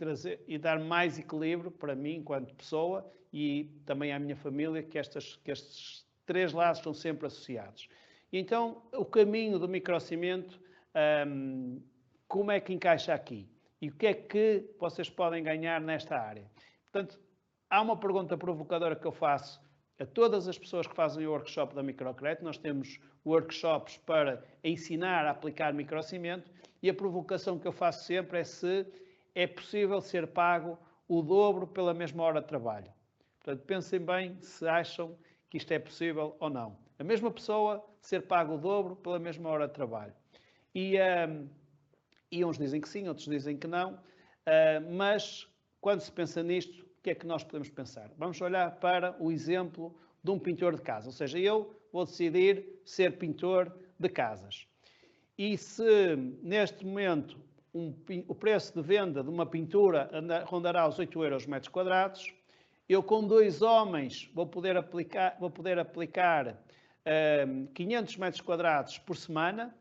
Speaker 3: dar mais equilíbrio para mim enquanto pessoa e também à minha família, que estes três lados estão sempre associados. E então, o caminho do microcimento, como é que encaixa aqui? E o que é que vocês podem ganhar nesta área? Portanto, há uma pergunta provocadora que eu faço a todas as pessoas que fazem o workshop da Microcrédito. Nós temos workshops para ensinar a aplicar microcimento e a provocação que eu faço sempre é se é possível ser pago o dobro pela mesma hora de trabalho. Portanto, pensem bem se acham que isto é possível ou não. A mesma pessoa ser pago o dobro pela mesma hora de trabalho. E uns dizem que sim, outros dizem que não, mas quando se pensa nisto, o que é que nós podemos pensar? Vamos olhar para o exemplo de um pintor de casa, ou seja, eu vou decidir ser pintor de casas. E se neste momento o preço de venda de uma pintura rondará os 8 euros metros quadrados, eu com 2 homens vou poder aplicar 500 metros quadrados por semana.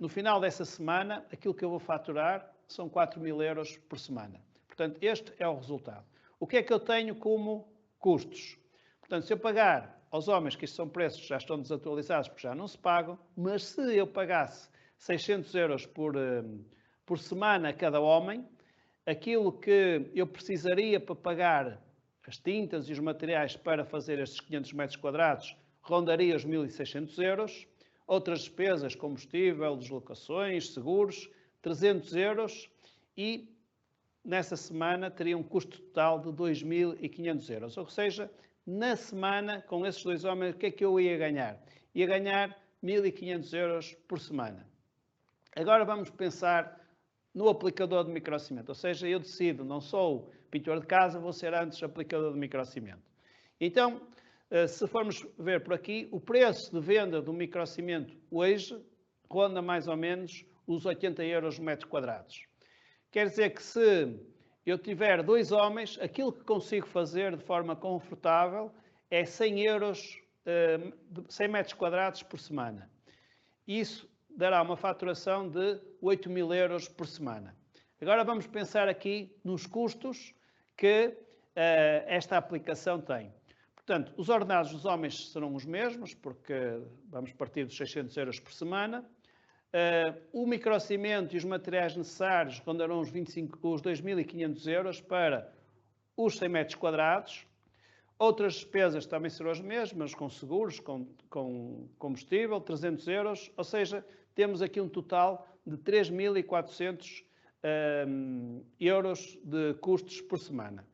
Speaker 3: No final dessa semana, aquilo que eu vou faturar são 4.000 euros por semana. Portanto, este é o resultado. O que é que eu tenho como custos? Portanto, se eu pagar aos homens, que isto são preços que já estão desatualizados porque já não se pagam, mas se eu pagasse 600 euros por semana a cada homem, aquilo que eu precisaria para pagar as tintas e os materiais para fazer estes 500 metros quadrados rondaria os 1.600 euros. Outras despesas, combustível, deslocações, seguros, 300 euros. E nessa semana teria um custo total de 2.500 euros. Ou seja, na semana, com esses dois homens, o que é que eu ia ganhar? Ia ganhar 1.500 euros por semana. Agora vamos pensar no aplicador de microcimento. Ou seja, eu decido, não sou pintor de casa, vou ser antes aplicador de microcimento. Então, se formos ver por aqui, o preço de venda do microcimento hoje ronda mais ou menos os 80 euros por metro quadrados. Quer dizer que se eu tiver dois homens, aquilo que consigo fazer de forma confortável é 100 euros, 100 metros quadrados por semana. Isso dará uma faturação de 8.000 euros por semana. Agora vamos pensar aqui nos custos que esta aplicação tem. Portanto, os ordenados dos homens serão os mesmos, porque vamos partir dos 600 euros por semana. O microcimento e os materiais necessários rondarão os 2.500 euros para os 100 metros quadrados. Outras despesas também serão as mesmas, com seguros, com combustível, 300 euros. Ou seja, temos aqui um total de 3.400 euros de custos por semana.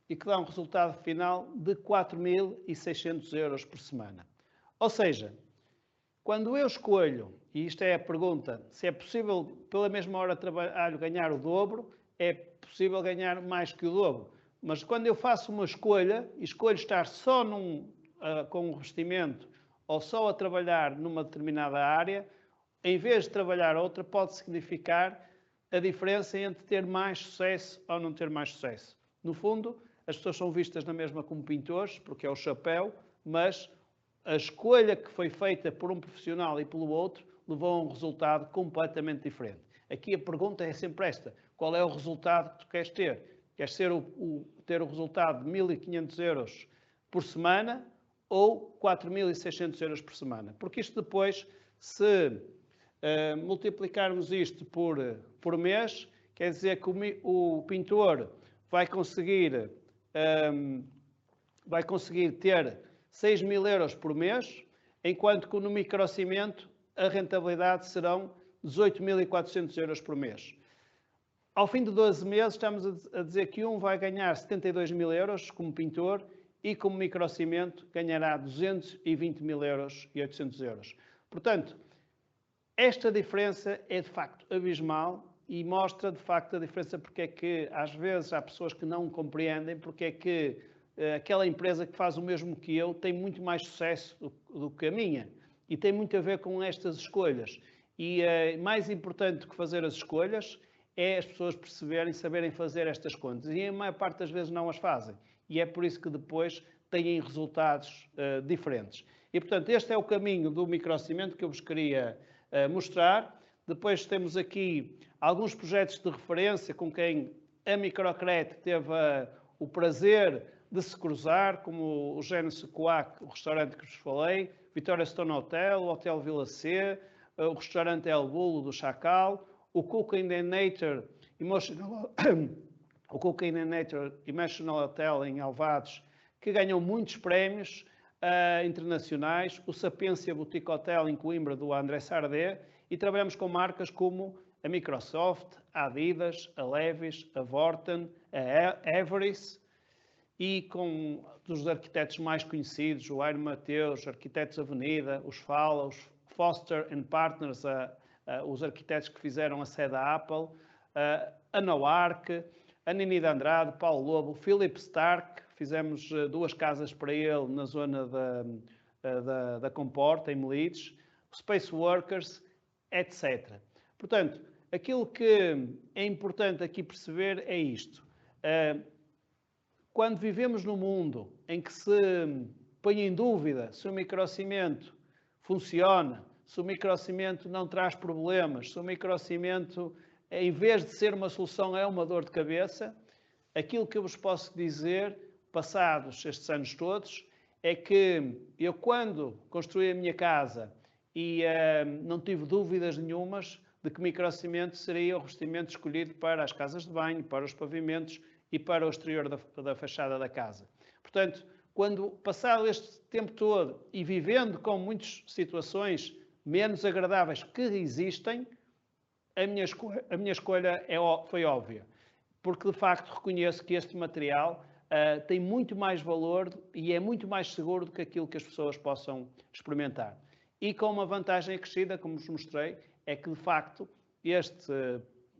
Speaker 3: E que dá um resultado final de 4.600 euros por semana. Ou seja, quando eu escolho, e isto é a pergunta, se é possível pela mesma hora de trabalho ganhar o dobro, é possível ganhar mais que o dobro. Mas quando eu faço uma escolha, e escolho estar só com um revestimento ou só a trabalhar numa determinada área, em vez de trabalhar outra, pode significar a diferença entre ter mais sucesso ou não ter mais sucesso. No fundo, as pessoas são vistas na mesma como pintores, porque é o chapéu, mas a escolha que foi feita por um profissional e pelo outro levou a um resultado completamente diferente. Aqui a pergunta é sempre esta: qual é o resultado que tu queres ter? Queres ter o resultado de 1.500 euros por semana ou 4.600 euros por semana? Porque isto depois, se multiplicarmos isto por mês, quer dizer que o pintor vai conseguir ter 6.000 euros por mês, enquanto que no microcimento a rentabilidade serão 18.400 euros por mês. Ao fim de 12 meses, estamos a dizer que um vai ganhar 72.000 euros como pintor e como microcimento ganhará 220.000 euros e 800 euros. Portanto, esta diferença é de facto abismal e mostra de facto a diferença porque é que às vezes há pessoas que não compreendem porque é que aquela empresa que faz o mesmo que eu tem muito mais sucesso do que a minha. E tem muito a ver com estas escolhas. E mais importante que fazer as escolhas é as pessoas perceberem, saberem fazer estas contas. E a maior parte das vezes não as fazem. E é por isso que depois têm resultados diferentes. E, portanto, este é o caminho do microcimento que eu vos queria mostrar. Depois temos aqui alguns projetos de referência com quem a Microcred teve o prazer de se cruzar, como o Genesis Coac, o restaurante que vos falei, Vitória Stone Hotel, o Hotel Vila C, o restaurante El Bulo do Chacal, o Cooking and Nature Emotional Hotel em Alvados, que ganham muitos prémios internacionais, o Sapiência Boutique Hotel em Coimbra do André Sardé, e trabalhamos com marcas como a Microsoft, a Adidas, a Levi's, a Vorten, a Everest, e com dos arquitetos mais conhecidos, o Aire Mateus, Arquitetos Avenida, os Fala, os Foster & Partners, os arquitetos que fizeram a sede da Apple, a Noark, a Nini de Andrade, Paulo Lobo, Philip Stark, fizemos 2 casas para ele na zona da Comporta, em Melides, Space Workers, etc. Portanto, aquilo que é importante aqui perceber é isto. Quando vivemos num mundo em que se põe em dúvida se o microcimento funciona, se o microcimento não traz problemas, se o microcimento, em vez de ser uma solução, é uma dor de cabeça, aquilo que eu vos posso dizer, passados estes anos todos, é que eu, quando construí a minha casa e não tive dúvidas nenhumas de que microcimento seria o revestimento escolhido para as casas de banho, para os pavimentos e para o exterior da fachada da casa. Portanto, quando passado este tempo todo e vivendo com muitas situações menos agradáveis que existem, a minha escolha foi óbvia. Porque, de facto, reconheço que este material tem muito mais valor e é muito mais seguro do que aquilo que as pessoas possam experimentar. E com uma vantagem acrescida, como vos mostrei, é que, de facto, este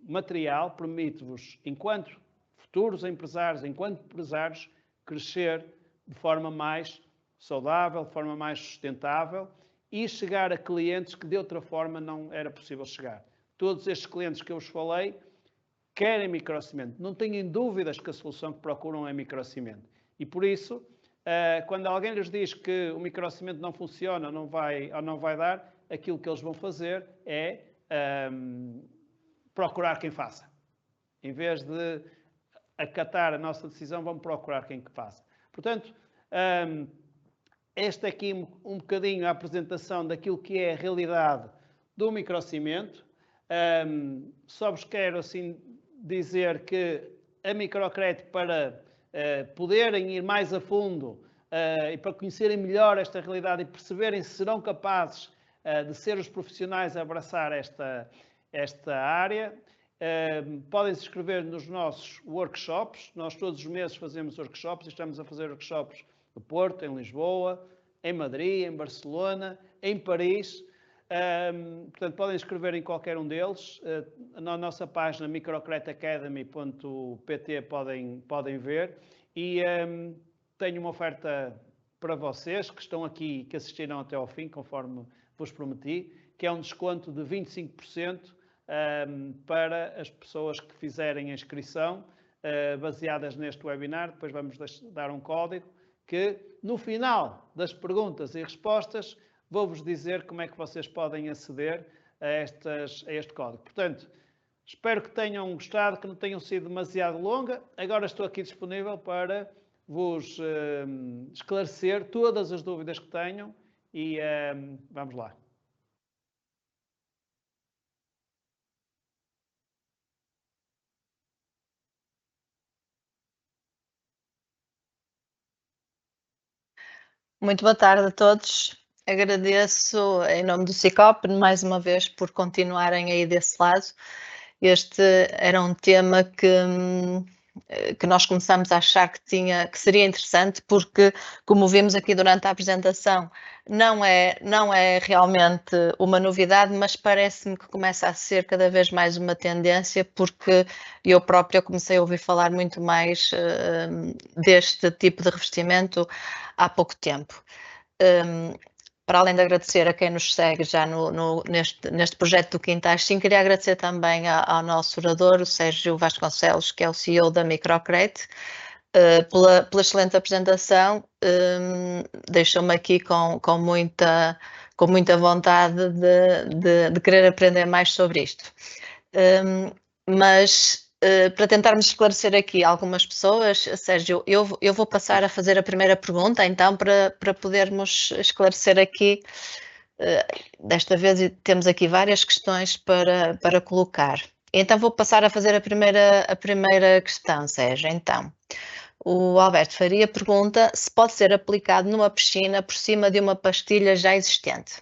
Speaker 3: material permite-vos, enquanto futuros empresários, enquanto empresários, crescer de forma mais saudável, de forma mais sustentável e chegar a clientes que de outra forma não era possível chegar. Todos estes clientes que eu vos falei querem microcimento, não tenham dúvidas que a solução que procuram é microcimento. E por isso, quando alguém lhes diz que o microcimento não funciona ou não vai dar, aquilo que eles vão fazer é procurar quem faça. Em vez de acatar a nossa decisão, vão procurar quem que faça. Portanto, esta aqui um bocadinho a apresentação daquilo que é a realidade do microcimento. Só vos quero assim dizer que a Microcred, para poderem ir mais a fundo e para conhecerem melhor esta realidade e perceberem se serão capazes de ser os profissionais a abraçar esta área, podem se inscrever nos nossos workshops. Nós todos os meses fazemos workshops e estamos a fazer workshops no Porto, em Lisboa, em Madrid, em Barcelona, em Paris. Portanto, podem inscrever em qualquer um deles. Na nossa página microcredacademy.pt podem ver. E tenho uma oferta para vocês que estão aqui, que assistiram até ao fim, conforme vos prometi, que é um desconto de 25% para as pessoas que fizerem a inscrição baseadas neste webinar. Depois vamos dar um código que, no final das perguntas e respostas, vou-vos dizer como é que vocês podem aceder a este código. Portanto, espero que tenham gostado, que não tenham sido demasiado longa. Agora estou aqui disponível para vos esclarecer todas as dúvidas que tenham e vamos lá.
Speaker 4: Muito boa tarde a todos. Agradeço em nome do SICOP mais uma vez por continuarem aí desse lado. Este era um tema que nós começamos a achar que seria interessante, porque, como vimos aqui durante a apresentação, não é realmente uma novidade, mas parece-me que começa a ser cada vez mais uma tendência, porque eu própria comecei a ouvir falar muito mais deste tipo de revestimento há pouco tempo. Para além de agradecer a quem nos segue já neste projeto do Quinta às 5, queria agradecer também ao nosso orador, o Sérgio Vasconcelos, que é o CEO da Microcred, pela excelente apresentação. Deixou-me aqui com muita vontade de querer aprender mais sobre isto. Mas para tentarmos esclarecer aqui algumas pessoas, Sérgio, eu vou passar a fazer a primeira pergunta, então, para podermos esclarecer aqui. Desta vez temos aqui várias questões para colocar. Então, vou passar a fazer a primeira questão, Sérgio. Então, o Alberto Faria pergunta se pode ser aplicado numa piscina por cima de uma pastilha já existente.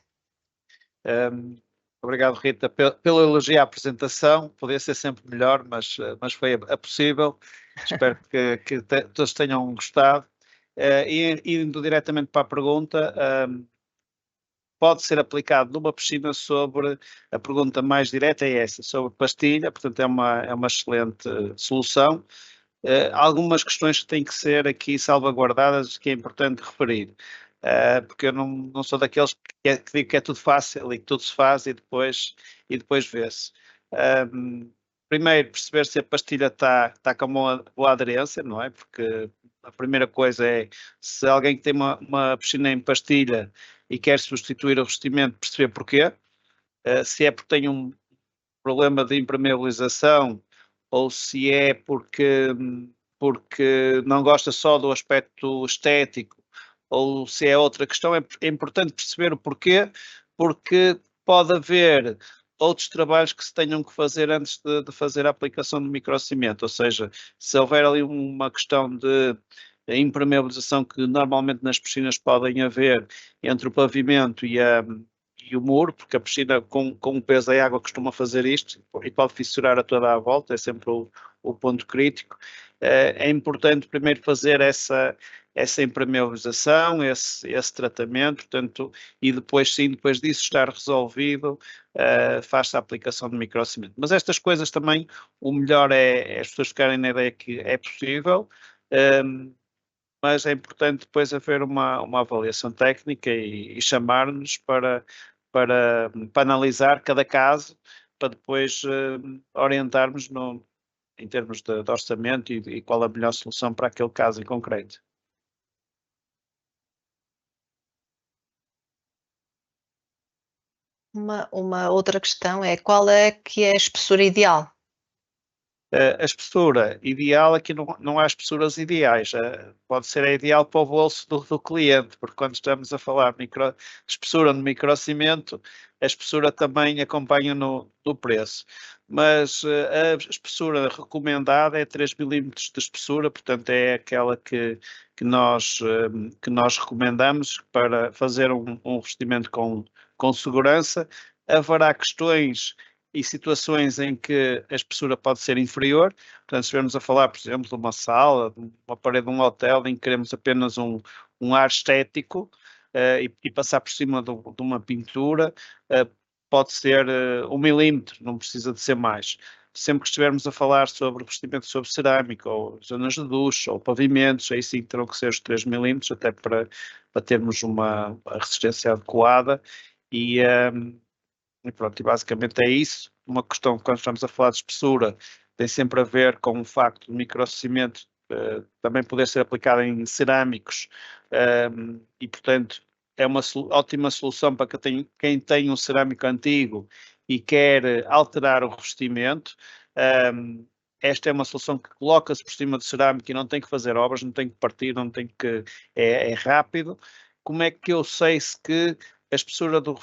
Speaker 3: Obrigado, Rita, pelo elogio à apresentação. Podia ser sempre melhor, mas foi possível. Espero que todos tenham gostado. E indo diretamente para a pergunta, pode ser aplicado numa piscina sobre, a pergunta mais direta é essa, sobre pastilha, portanto é uma excelente solução. Algumas questões que têm que ser aqui salvaguardadas, que é importante referir. Porque eu não sou daqueles que digo que é tudo fácil e que tudo se faz e depois vê-se. Primeiro, perceber se a pastilha está com uma boa aderência, não é? Porque a primeira coisa é, se alguém que tem uma piscina em pastilha e quer substituir o revestimento, perceber porquê. Se é porque tem um problema de impermeabilização ou se é porque não gosta só do aspecto estético ou se é outra questão, é importante perceber o porquê, porque pode haver outros trabalhos que se tenham que fazer antes de fazer a aplicação do microcimento, ou seja, se houver ali uma questão de impermeabilização que normalmente nas piscinas podem haver entre o pavimento e o muro, porque a piscina com o peso da água costuma fazer isto e pode fissurar a toda a volta, é sempre o ponto crítico. É importante primeiro fazer essa impermeabilização, esse tratamento, portanto, e depois sim, depois disso estar resolvido, faz-se a aplicação do microcimento. Mas estas coisas também, o melhor é as pessoas ficarem na ideia que é possível, mas é importante depois haver uma avaliação técnica e chamar-nos para analisar cada caso, para depois orientarmos em termos de orçamento e qual a melhor solução para aquele caso em concreto.
Speaker 4: Uma outra questão é qual é que é a espessura ideal?
Speaker 3: A espessura ideal, aqui não há espessuras ideais, pode ser a ideal para o bolso do cliente, porque quando estamos a falar de espessura no microcimento, a espessura também acompanha no preço. Mas a espessura recomendada é 3 milímetros de espessura, portanto é aquela que nós recomendamos para fazer um revestimento com segurança. Haverá questões e situações em que a espessura pode ser inferior. Portanto, se estivermos a falar, por exemplo, de uma sala, de uma parede de um hotel, em que queremos apenas um ar estético e passar por cima de uma pintura, pode ser 1 milímetro, não precisa de ser mais. Sempre que estivermos a falar sobre revestimento sobre cerâmica, ou zonas de duche, ou pavimentos, aí sim terão que ser os 3 milímetros, até para termos uma resistência adequada. E pronto, e basicamente é isso. Uma questão, quando estamos a falar de espessura, tem sempre a ver com o facto do microcimento também poder ser aplicado em cerâmicos e, portanto, é uma ótima solução para quem tem um cerâmico antigo e quer alterar o revestimento. Esta é uma solução que coloca-se por cima do cerâmico e não tem que fazer obras, não tem que partir, não tem que... é rápido. Como é que eu sei se que a espessura do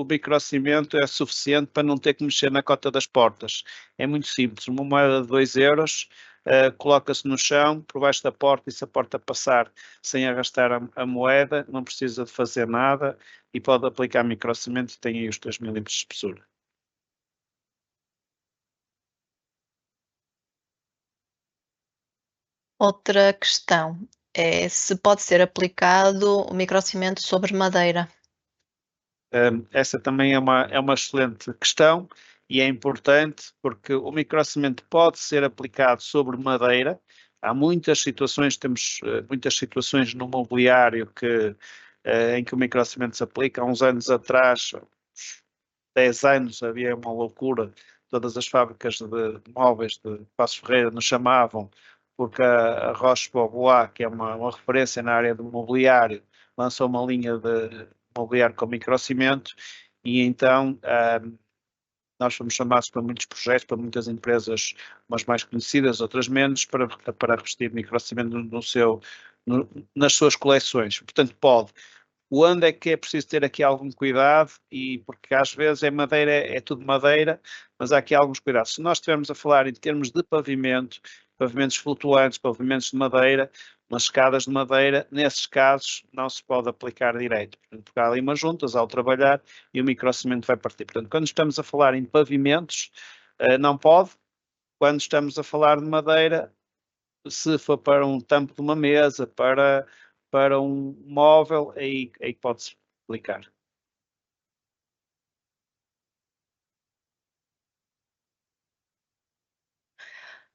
Speaker 3: microcimento é suficiente para não ter que mexer na cota das portas? É muito simples, uma moeda de 2 euros coloca-se no chão, por baixo da porta, e se a porta passar sem arrastar a moeda, não precisa de fazer nada e pode aplicar microcimento e tem aí os 3 milímetros de espessura.
Speaker 4: Outra questão é se pode ser aplicado o microcimento sobre madeira.
Speaker 3: Essa também é uma excelente questão e é importante porque o microcimento pode ser aplicado sobre madeira. Há muitas situações, temos muitas situações no mobiliário em que o microcimento se aplica. Há uns anos atrás, 10 anos, havia uma loucura. Todas as fábricas de móveis de Passos Ferreira nos chamavam porque a Roche-Beaubois, que é uma referência na área do mobiliário, lançou uma linha de mobiliário com microcimento e então nós fomos chamados para muitos projetos, para muitas empresas, umas mais conhecidas, outras menos, para revestir microcimento nas suas coleções. Portanto, pode. Onde é que é preciso ter aqui algum cuidado, e porque às vezes madeira, é tudo madeira, mas há aqui alguns cuidados. Se nós estivermos a falar em termos de pavimento, pavimentos flutuantes, pavimentos de madeira, umas escadas de madeira, nesses casos não se pode aplicar direito, porque há ali umas juntas ao trabalhar e o microcimento vai partir. Portanto, quando estamos a falar em pavimentos, não pode. Quando estamos a falar de madeira, se for para um tampo de uma mesa, para um móvel, aí pode-se aplicar.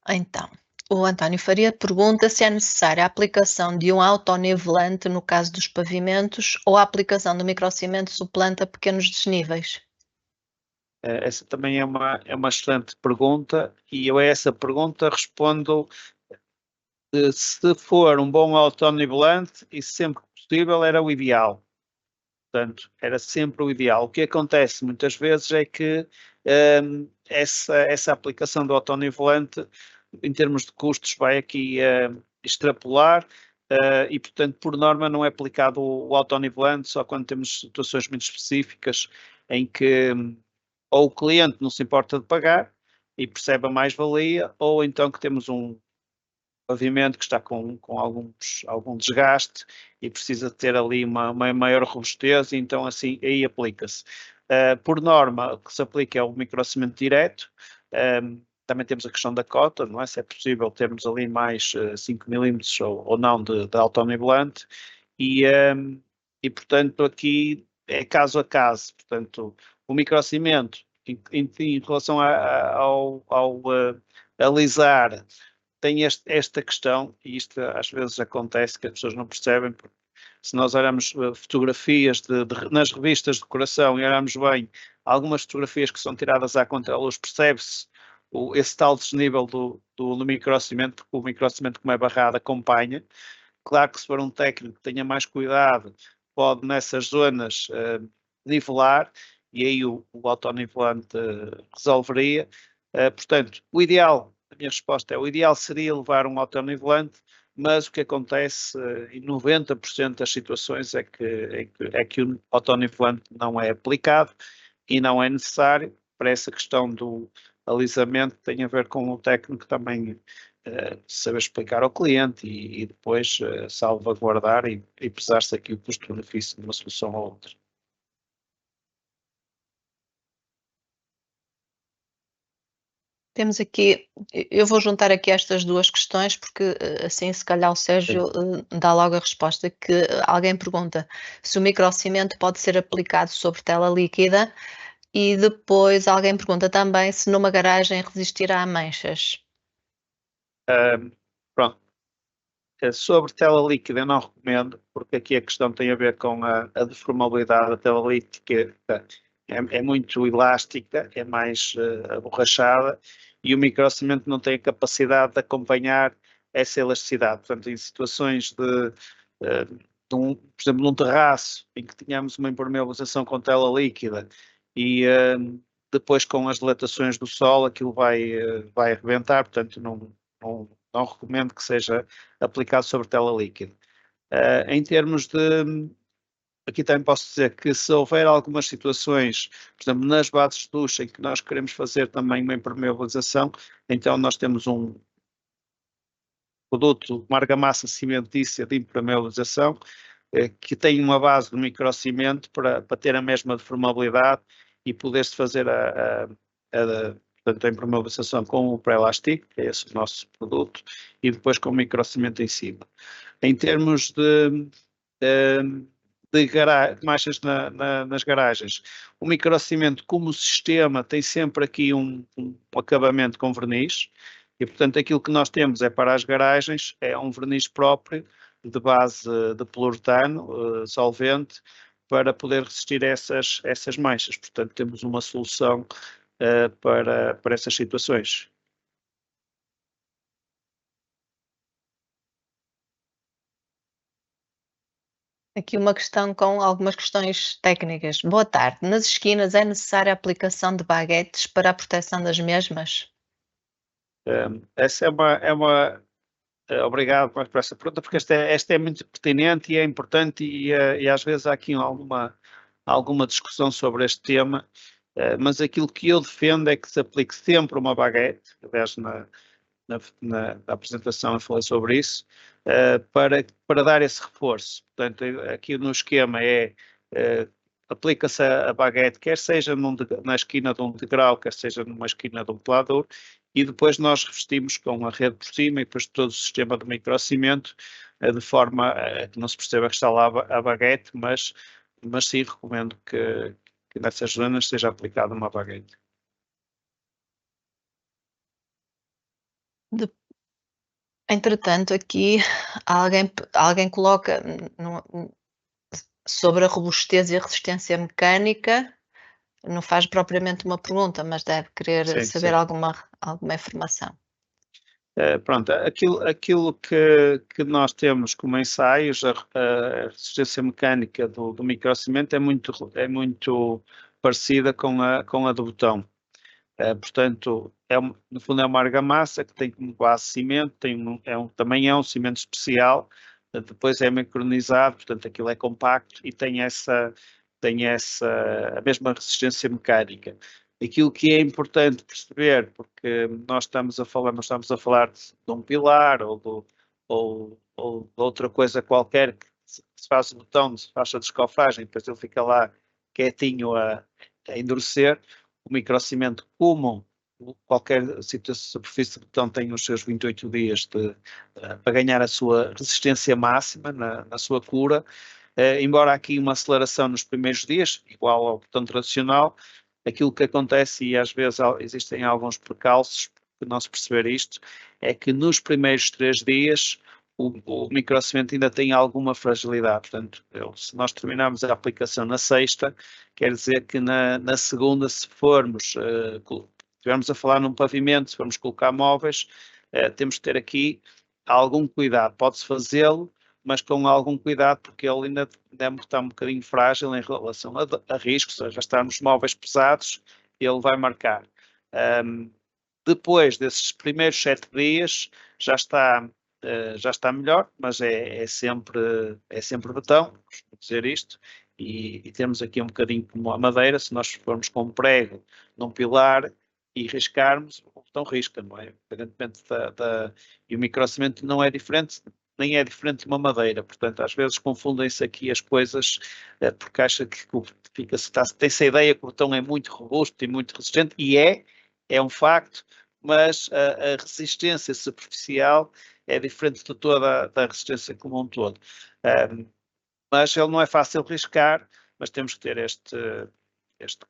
Speaker 4: Então, o António Faria pergunta se é necessária a aplicação de um autonivelante no caso dos pavimentos ou a aplicação do microcimento suplanta pequenos desníveis.
Speaker 3: Essa também é uma excelente pergunta e eu a essa pergunta respondo Se for um bom autonivelante, e sempre que possível era o ideal. Portanto, era sempre o ideal. O que acontece muitas vezes é que essa aplicação do autonivelante, em termos de custos, vai aqui extrapolar e, portanto, por norma não é aplicado o autonivelante só quando temos situações muito específicas em que ou o cliente não se importa de pagar e percebe a mais-valia, ou então que temos um pavimento que está com algum desgaste e precisa ter ali uma maior robustez, então assim aí aplica-se. Por norma, o que se aplica é o microcimento direto. Também temos a questão da cota, não é? Se é possível termos ali mais 5 milímetros ou não de autonivelante e portanto aqui é caso a caso. Portanto, o microcimento em relação ao alisar tem esta questão, e isto às vezes acontece que as pessoas não percebem, porque se nós olharmos fotografias nas revistas de decoração e olharmos bem, algumas fotografias que são tiradas à contraluz, percebe-se esse tal desnível do microcimento, porque o microcimento, como é barrado, acompanha. Claro que se for um técnico que tenha mais cuidado, pode nessas zonas nivelar, e aí o autonivelante resolveria. Portanto, o ideal, a minha resposta é, o ideal seria levar um autonivelante, mas o que acontece em 90% das situações é que o autonivelante não é aplicado e não é necessário. Para essa questão do alisamento, tem a ver com o técnico também saber explicar ao cliente e depois salvaguardar e pesar-se aqui o custo-benefício de uma solução ou outra.
Speaker 4: Temos aqui, eu vou juntar aqui estas duas questões, porque assim se calhar o Sérgio dá logo a resposta, que alguém pergunta se o microcimento pode ser aplicado sobre tela líquida, e depois alguém pergunta também se numa garagem resistirá a manchas.
Speaker 3: Pronto. Sobre tela líquida eu não recomendo, porque aqui a questão tem a ver com a deformabilidade da tela líquida, é muito elástica, é mais aborrachada, e o microcimento não tem a capacidade de acompanhar essa elasticidade. Portanto, em situações por exemplo, num terraço em que tenhamos uma impermeabilização com tela líquida e depois com as dilatações do sol aquilo vai arrebentar, portanto não recomendo que seja aplicado sobre tela líquida. Em termos de... Aqui também posso dizer que se houver algumas situações, por exemplo, nas bases de ducha em que nós queremos fazer também uma impermeabilização, então nós temos um produto, uma argamassa cimentícia de impermeabilização, que tem uma base de microcimento para ter a mesma deformabilidade e poder-se fazer portanto, a impermeabilização com o pré-elástico, que é esse o nosso produto, e depois com o microcimento em cima. Em termos de manchas nas garagens, o microcimento como sistema tem sempre aqui um acabamento com verniz, e portanto aquilo que nós temos é para as garagens, é um verniz próprio de base de poliuretano, solvente, para poder resistir a essas manchas. Portanto, temos uma solução para essas situações.
Speaker 4: Aqui uma questão com algumas questões técnicas. Boa tarde. Nas esquinas é necessária a aplicação de baguetes para a proteção das mesmas?
Speaker 3: Essa é uma obrigado por essa pergunta, porque esta é muito pertinente e é importante e às vezes há aqui alguma discussão sobre este tema, mas aquilo que eu defendo é que se aplique sempre uma baguete. Aliás, na apresentação eu falei sobre isso, para dar esse reforço. Portanto, aqui no esquema aplica-se a baguete, quer seja na esquina de um degrau, quer seja numa esquina de um pelador, e depois nós revestimos com a rede por cima e depois todo o sistema de microcimento, de forma que não se perceba que está lá a baguete, mas sim recomendo que nessas zonas seja aplicada uma baguete.
Speaker 4: Entretanto, aqui alguém coloca sobre a robustez e a resistência mecânica, não faz propriamente uma pergunta, mas deve querer saber alguma informação.
Speaker 3: Pronto, aquilo que nós temos como ensaios, a resistência mecânica do microcimento é muito parecida com a do betão. Portanto, no fundo é uma argamassa que tem como base cimento, também é um cimento especial, depois é micronizado, portanto aquilo é compacto e tem a mesma resistência mecânica. Aquilo que é importante perceber, porque nós estamos a falar de um pilar ou de outra coisa qualquer que se faz o botão, se faz a descofragem, depois ele fica lá quietinho a endurecer. O microcimento, como qualquer superfície de betão, tem os seus 28 dias para ganhar a sua resistência máxima na sua cura. Embora aqui uma aceleração nos primeiros dias, igual ao betão tradicional, aquilo que acontece, e às vezes existem alguns precalços para não se perceber isto, é que nos primeiros 3 dias o microcimento ainda tem alguma fragilidade. Portanto, se nós terminarmos a aplicação na sexta, quer dizer que na segunda, se estivermos a falar num pavimento, se formos colocar móveis, temos que ter aqui algum cuidado. Pode-se fazê-lo, mas com algum cuidado, porque ele ainda está um bocadinho frágil em relação a riscos, ou seja, estarmos móveis pesados, ele vai marcar. Depois desses primeiros 7 dias, já está melhor, mas é sempre betão, vou dizer isto, e temos aqui um bocadinho como a madeira. Se nós formos com um prego num pilar e riscarmos, o betão risca, não é? Evidentemente, e o microcimento não é diferente, nem é diferente de uma madeira. Portanto, às vezes confundem-se aqui as coisas, porque acha que tem-se a ideia que o betão é muito robusto e muito resistente, e é um facto, mas a resistência superficial é diferente de toda a resistência como um todo. Mas ele não é fácil riscar, mas temos que ter este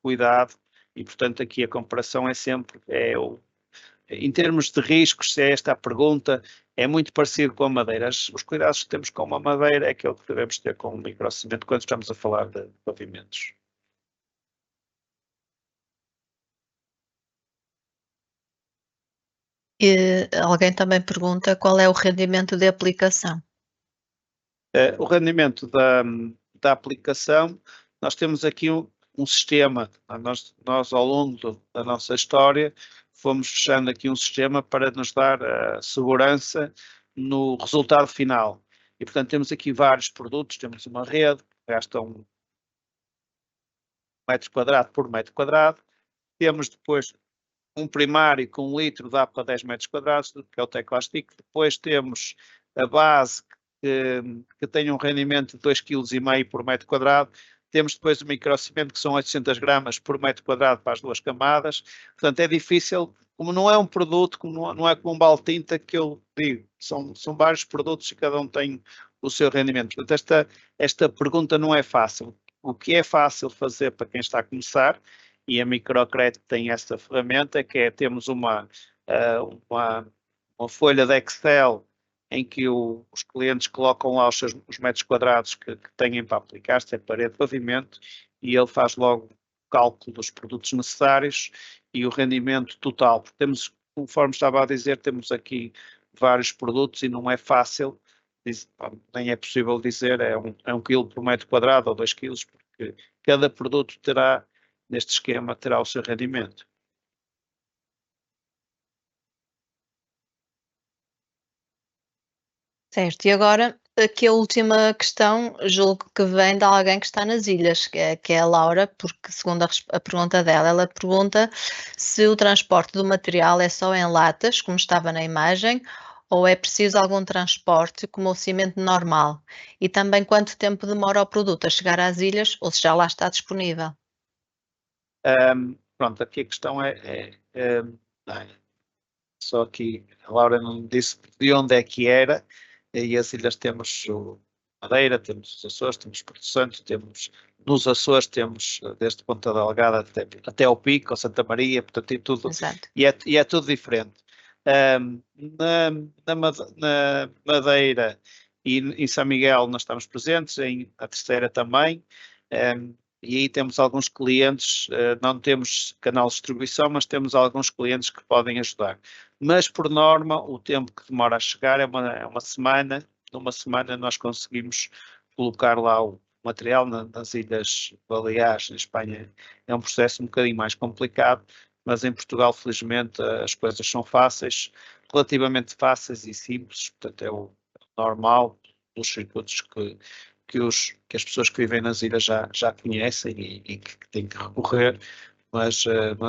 Speaker 3: cuidado, e portanto aqui a comparação é sempre, em termos de riscos, se é esta a pergunta, é muito parecido com a madeira. Os cuidados que temos com a madeira é aquilo que devemos ter com o microcimento quando estamos a falar de pavimentos.
Speaker 4: E alguém também pergunta qual é o rendimento de aplicação.
Speaker 3: O rendimento da aplicação, nós temos aqui um sistema. Nós ao longo da nossa história, fomos fechando aqui um sistema para nos dar segurança no resultado final. E, portanto, temos aqui vários produtos, temos uma rede que gasta 1 metro quadrado por metro quadrado. Temos depois um primário com 1 litro, dá para 10 metros quadrados, que é o Teclastic. Depois temos a base que tem um rendimento de 2,5 kg por metro quadrado. Temos depois o microcimento, que são 800 gramas por metro quadrado para as 2 camadas. Portanto, é difícil, como não é um produto, como não é como um balde de tinta, que eu digo, são vários produtos e cada um tem o seu rendimento. Portanto, esta pergunta não é fácil. O que é fácil fazer para quem está a começar, e a Microcredit tem essa ferramenta, que é, temos uma folha de Excel em que os clientes colocam lá os metros quadrados que têm para aplicar, se é parede, pavimento, e ele faz logo o cálculo dos produtos necessários e o rendimento total. Temos, conforme estava a dizer, temos aqui vários produtos e não é fácil, nem é possível dizer é 1 quilo por metro quadrado ou 2 quilos, porque cada produto terá, neste esquema, terá o seu rendimento.
Speaker 4: Certo, e agora aqui a última questão, julgo que vem de alguém que está nas ilhas, que é a Laura, porque segundo a pergunta dela, ela pergunta se o transporte do material é só em latas, como estava na imagem, ou é preciso algum transporte como o cimento normal, e também quanto tempo demora o produto a chegar às ilhas, ou se já lá está disponível.
Speaker 3: Pronto, aqui a questão só que a Laura não disse de onde é que era, e as ilhas temos Madeira, temos os Açores, temos Porto Santo, nos Açores temos desde Ponta Delgada até ao Pico, ou Santa Maria, portanto tem tudo.
Speaker 4: Exato.
Speaker 3: E é tudo diferente. Na Madeira e em São Miguel nós estamos presentes, na Terceira também, e aí temos alguns clientes, não temos canal de distribuição, mas temos alguns clientes que podem ajudar. mas por norma o tempo que demora a chegar é uma semana. Numa semana nós conseguimos colocar lá o material nas Ilhas Baleares, em Espanha é um processo um bocadinho mais complicado, mas em Portugal felizmente as coisas são fáceis, relativamente fáceis e simples, portanto é o normal, os circuitos que as pessoas que vivem nas ilhas já conhecem e que têm que recorrer, mas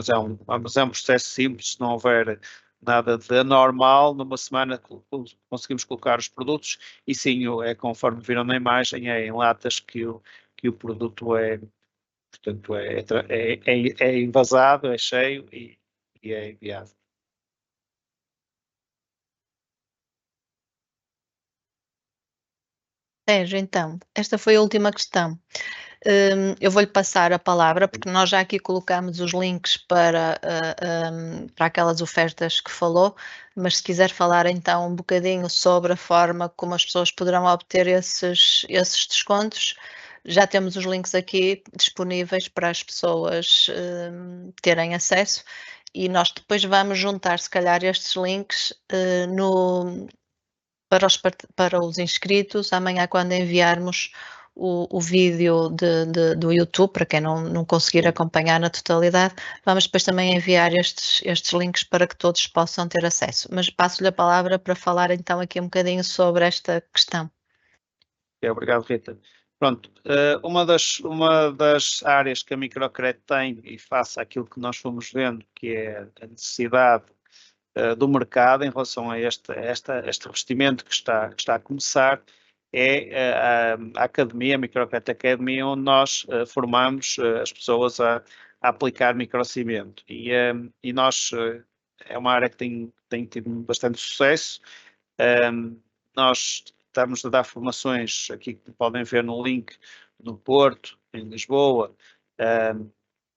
Speaker 3: é um processo simples, se não houver nada de anormal, numa semana conseguimos colocar os produtos e sim, é conforme viram na imagem, é em latas que o produto portanto, é envasado, é cheio e é enviado.
Speaker 4: Sérgio, então, esta foi a última questão. Eu vou-lhe passar a palavra, porque nós já aqui colocamos os links para aquelas ofertas que falou, mas se quiser falar então um bocadinho sobre a forma como as pessoas poderão obter esses descontos, já temos os links aqui disponíveis para as pessoas terem acesso e nós depois vamos juntar, se calhar, estes links para os inscritos, amanhã quando enviarmos o vídeo do YouTube, para quem não conseguir acompanhar na totalidade, vamos depois também enviar estes links para que todos possam ter acesso. Mas passo-lhe a palavra para falar então aqui um bocadinho sobre esta questão.
Speaker 3: Obrigado, Rita. Pronto, uma das áreas que a Microcred tem e face àquilo que nós fomos vendo, que é a necessidade do mercado em relação a este revestimento que está a começar, é a Academia, a Microcred Academy, onde nós formamos as pessoas a aplicar microcimento. E nós, é uma área que tem tido bastante sucesso. Nós estamos a dar formações, aqui que podem ver no link, no Porto, em Lisboa,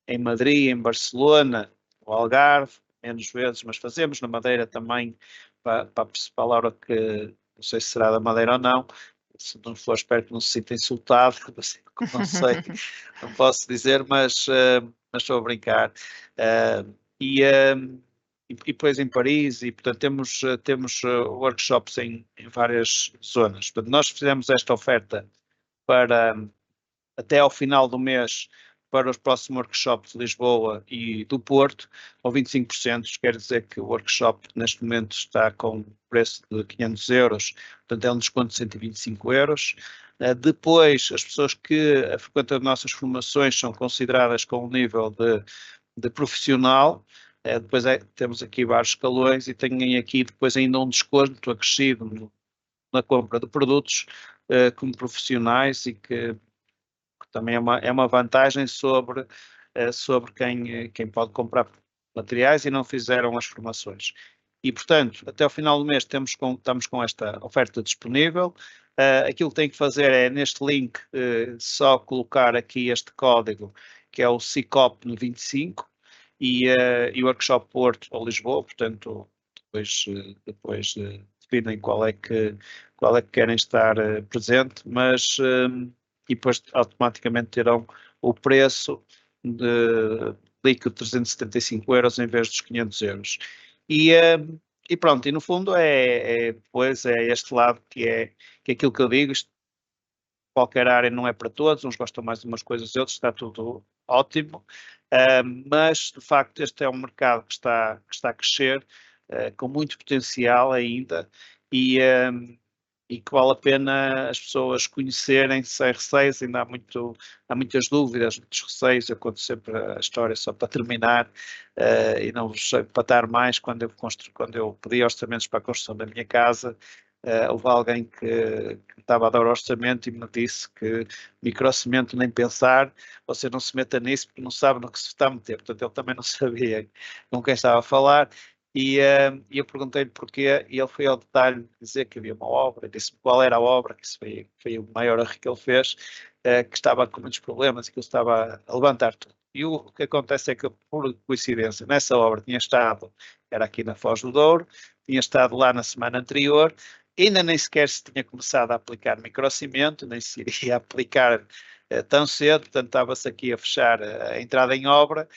Speaker 3: em Madrid, em Barcelona, no Algarve, menos vezes, mas fazemos na Madeira também, para a Laura, que não sei se será da Madeira ou não, se não for, espero que não se sinta insultado, não sei, não posso dizer, mas estou a brincar. E depois em Paris, e portanto temos workshops em várias zonas. Portanto, nós fizemos esta oferta para até ao final do mês para os próximos workshops de Lisboa e do Porto, ou 25%, quer dizer que o workshop neste momento está com preço de 500 euros, portanto é um desconto de 125 euros. Depois, as pessoas que frequentam nossas formações são consideradas com um nível de profissional. Depois temos aqui vários escalões e têm aqui depois ainda um desconto acrescido na compra de produtos como profissionais e que também é uma vantagem sobre quem pode comprar materiais e não fizeram as formações. E, portanto, até o final do mês estamos com esta oferta disponível. Aquilo que tem que fazer é, neste link, só colocar aqui este código, que é o CICOP25, e o Workshop Porto ou Lisboa, portanto, depois definem qual é que querem estar presente, mas e depois automaticamente terão o preço de líquido de 375 euros em vez dos 500 euros. E pronto, e no fundo depois é este lado que é aquilo que eu digo, qualquer área não é para todos, uns gostam mais de umas coisas e outros, está tudo ótimo, mas de facto este é um mercado que está a crescer, com muito potencial ainda, e que vale a pena as pessoas conhecerem sem receios, ainda há muitas dúvidas, muitos receios. Eu conto sempre a história só para terminar, e não vos sei patar mais. Quando eu pedi orçamentos para a construção da minha casa, houve alguém que estava a dar orçamento e me disse que microcimento nem pensar, você não se meta nisso porque não sabe no que se está a meter. Portanto, ele também não sabia com quem estava a falar. E eu perguntei-lhe porquê, e ele foi ao detalhe dizer que havia uma obra, disse-me qual era a obra, que isso foi o maior erro que ele fez, que estava com muitos problemas e que ele estava a levantar tudo. E o que acontece é que, por coincidência, nessa obra tinha estado, era aqui na Foz do Douro, tinha estado lá na semana anterior, ainda nem sequer se tinha começado a aplicar microcimento, nem se iria aplicar tão cedo, portanto estava-se aqui a fechar a entrada em obra.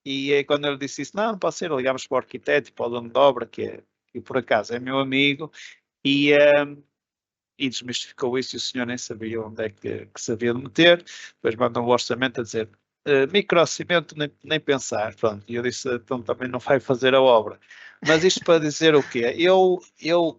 Speaker 5: E quando ele disse isso, não pode ser, ligámos para o arquiteto e para o dono de obra, que por acaso é meu amigo, e desmistificou isso e o senhor nem sabia onde é que se havia de meter. Depois mandam o orçamento a dizer microcimento, nem pensar. Pronto, e eu disse, então também não vai fazer a obra. Mas isto para dizer o quê? Eu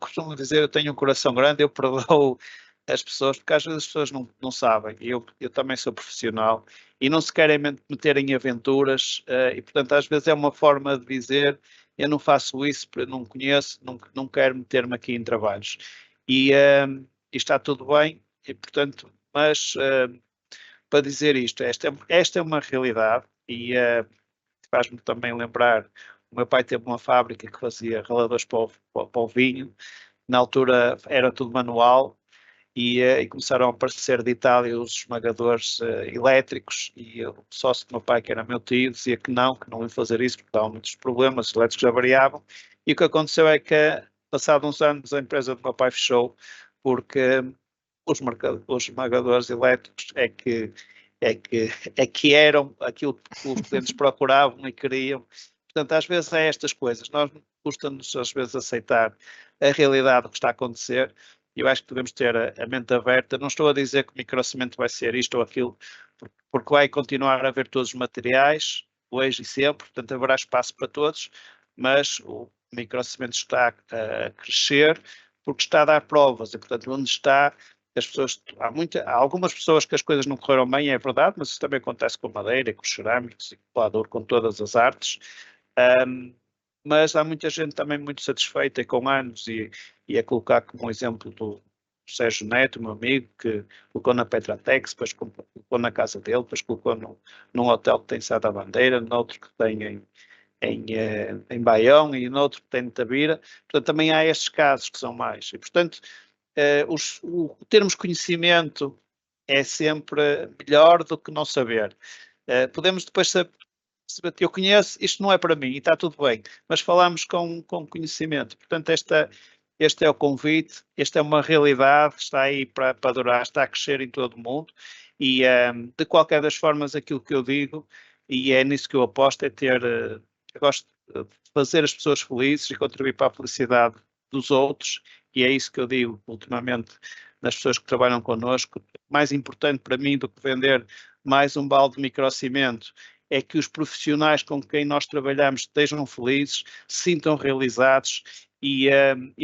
Speaker 5: costumo dizer, eu tenho um coração grande, eu perdoo as pessoas, porque às vezes as pessoas não sabem. Eu também sou profissional e não se querem meter em aventuras, e portanto às vezes é uma forma de dizer, eu não faço isso, porque não conheço, não quero meter-me aqui em trabalhos. E está tudo bem, e portanto, mas para dizer isto, esta é uma realidade e faz-me também lembrar, o meu pai teve uma fábrica que fazia raladores para o vinho, na altura era tudo manual, e começaram a aparecer de Itália os esmagadores elétricos, e o sócio do meu pai, que era meu tio, dizia que não ia fazer isso porque estavam muitos problemas, os elétricos já variavam, e o que aconteceu é que, passados uns anos, a empresa do meu pai fechou, porque os esmagadores elétricos é que eram aquilo que os clientes procuravam e queriam. Portanto, às vezes é estas coisas. Nós custa-nos às vezes aceitar a realidade do que está a acontecer. Eu acho que devemos ter a mente aberta. Não estou a dizer que o microcimento vai ser isto ou aquilo, porque vai continuar a haver todos os materiais, hoje e sempre, portanto haverá espaço para todos, mas o microcimento está a crescer porque está a dar provas, e portanto onde está, as pessoas, há algumas pessoas que as coisas não correram bem, é verdade, mas isso também acontece com madeira, com cerâmicos, com todas as artes. Mas há muita gente também muito satisfeita e com anos, e a colocar como exemplo do Sérgio Neto, meu amigo, que colocou na Petratex, depois colocou na casa dele, depois colocou num hotel que tem Sá da Bandeira, noutro que tem em Baião e noutro que tem em Tavira. Portanto, também há estes casos que são mais. E, portanto, termos conhecimento é sempre melhor do que não saber. Podemos depois saber, eu conheço, isto não é para mim e está tudo bem, mas falamos com conhecimento. Portanto, este é o convite, esta é uma realidade, está aí para durar, está a crescer em todo o mundo, e de qualquer das formas aquilo que eu digo, e é nisso que eu aposto, é ter, eu gosto de fazer as pessoas felizes e contribuir para a felicidade dos outros, e é isso que eu digo ultimamente nas pessoas que trabalham connosco. Mais importante para mim do que vender mais um balde de microcimento é que os profissionais com quem nós trabalhamos estejam felizes, se sintam realizados, e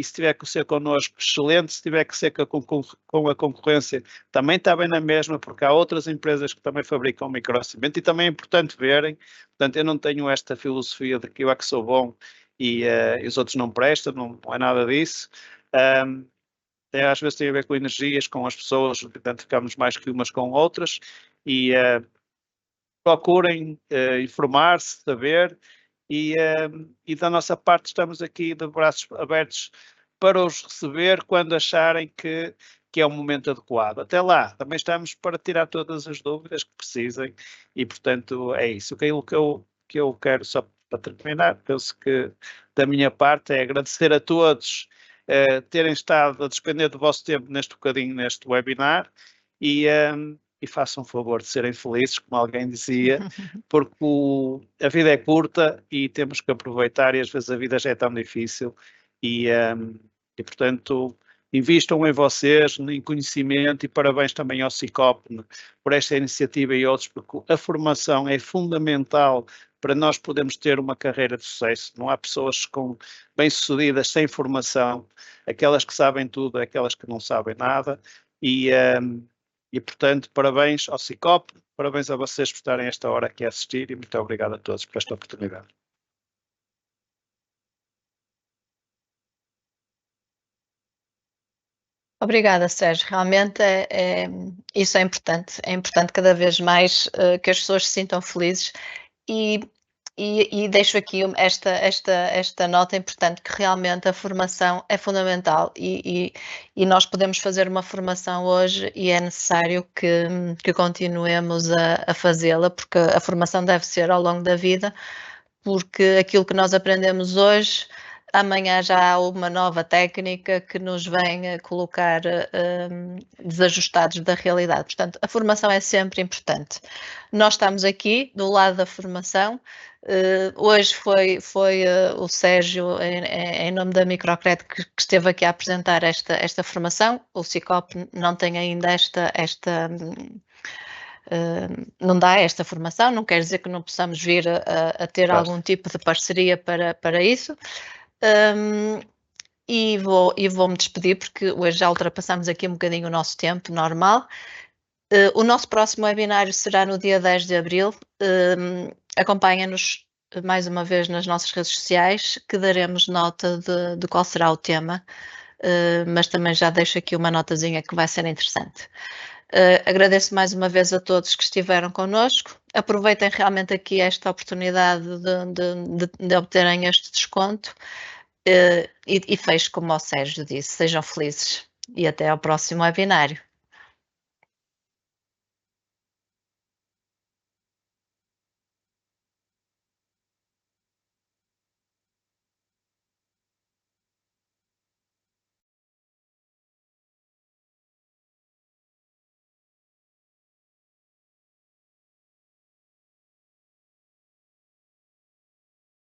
Speaker 5: se tiver que ser connosco, excelente. Se tiver que ser com a concorrência, também está bem na mesma, porque há outras empresas que também fabricam microcimento, e também é importante verem. Portanto, eu não tenho esta filosofia de que eu é que sou bom e os outros não prestam, não é nada disso. Às vezes tem a ver com energias, com as pessoas, identificamos mais que umas com outras, e procurem informar-se, saber, e da nossa parte estamos aqui de braços abertos para os receber quando acharem que é o momento adequado. Até lá, também estamos para tirar todas as dúvidas que precisem, e portanto é isso. Aquilo que eu quero, só para terminar, penso que da minha parte é agradecer a todos terem estado a despender do vosso tempo neste bocadinho, neste webinar, e façam o favor de serem felizes, como alguém dizia, porque a vida é curta e temos que aproveitar, e às vezes a vida já é tão difícil, e portanto invistam em vocês, em conhecimento, e parabéns também ao Sicop por esta iniciativa e outros, porque a formação é fundamental para nós podermos ter uma carreira de sucesso. Não há pessoas bem-sucedidas sem formação, aquelas que sabem tudo, aquelas que não sabem nada, e portanto, parabéns ao Sicop, parabéns a vocês por estarem esta hora aqui a assistir, e muito obrigado a todos por esta oportunidade.
Speaker 4: Obrigada, Sérgio. Realmente isso é importante. É importante cada vez mais que as pessoas se sintam felizes, e deixo aqui esta nota importante, que realmente a formação é fundamental, e nós podemos fazer uma formação hoje, e é necessário que continuemos a fazê-la, porque a formação deve ser ao longo da vida, porque aquilo que nós aprendemos hoje, amanhã já há uma nova técnica que nos vem a colocar desajustados da realidade. Portanto, a formação é sempre importante. Nós estamos aqui do lado da formação, Hoje foi o Sérgio, em nome da Microcred, que esteve aqui a apresentar esta formação. O SICOP não tem ainda não dá esta formação, não quer dizer que não possamos vir a ter algum tipo de parceria para isso. E vou-me despedir, porque hoje já ultrapassamos aqui um bocadinho o nosso tempo normal. O nosso próximo webinário será no dia 10 de abril. Acompanha-nos mais uma vez nas nossas redes sociais, que daremos nota de qual será o tema, mas também já deixo aqui uma notazinha que vai ser interessante. Agradeço mais uma vez a todos que estiveram connosco. Aproveitem realmente aqui esta oportunidade de obterem este desconto e fecho como o Sérgio disse, sejam felizes e até ao próximo webinário.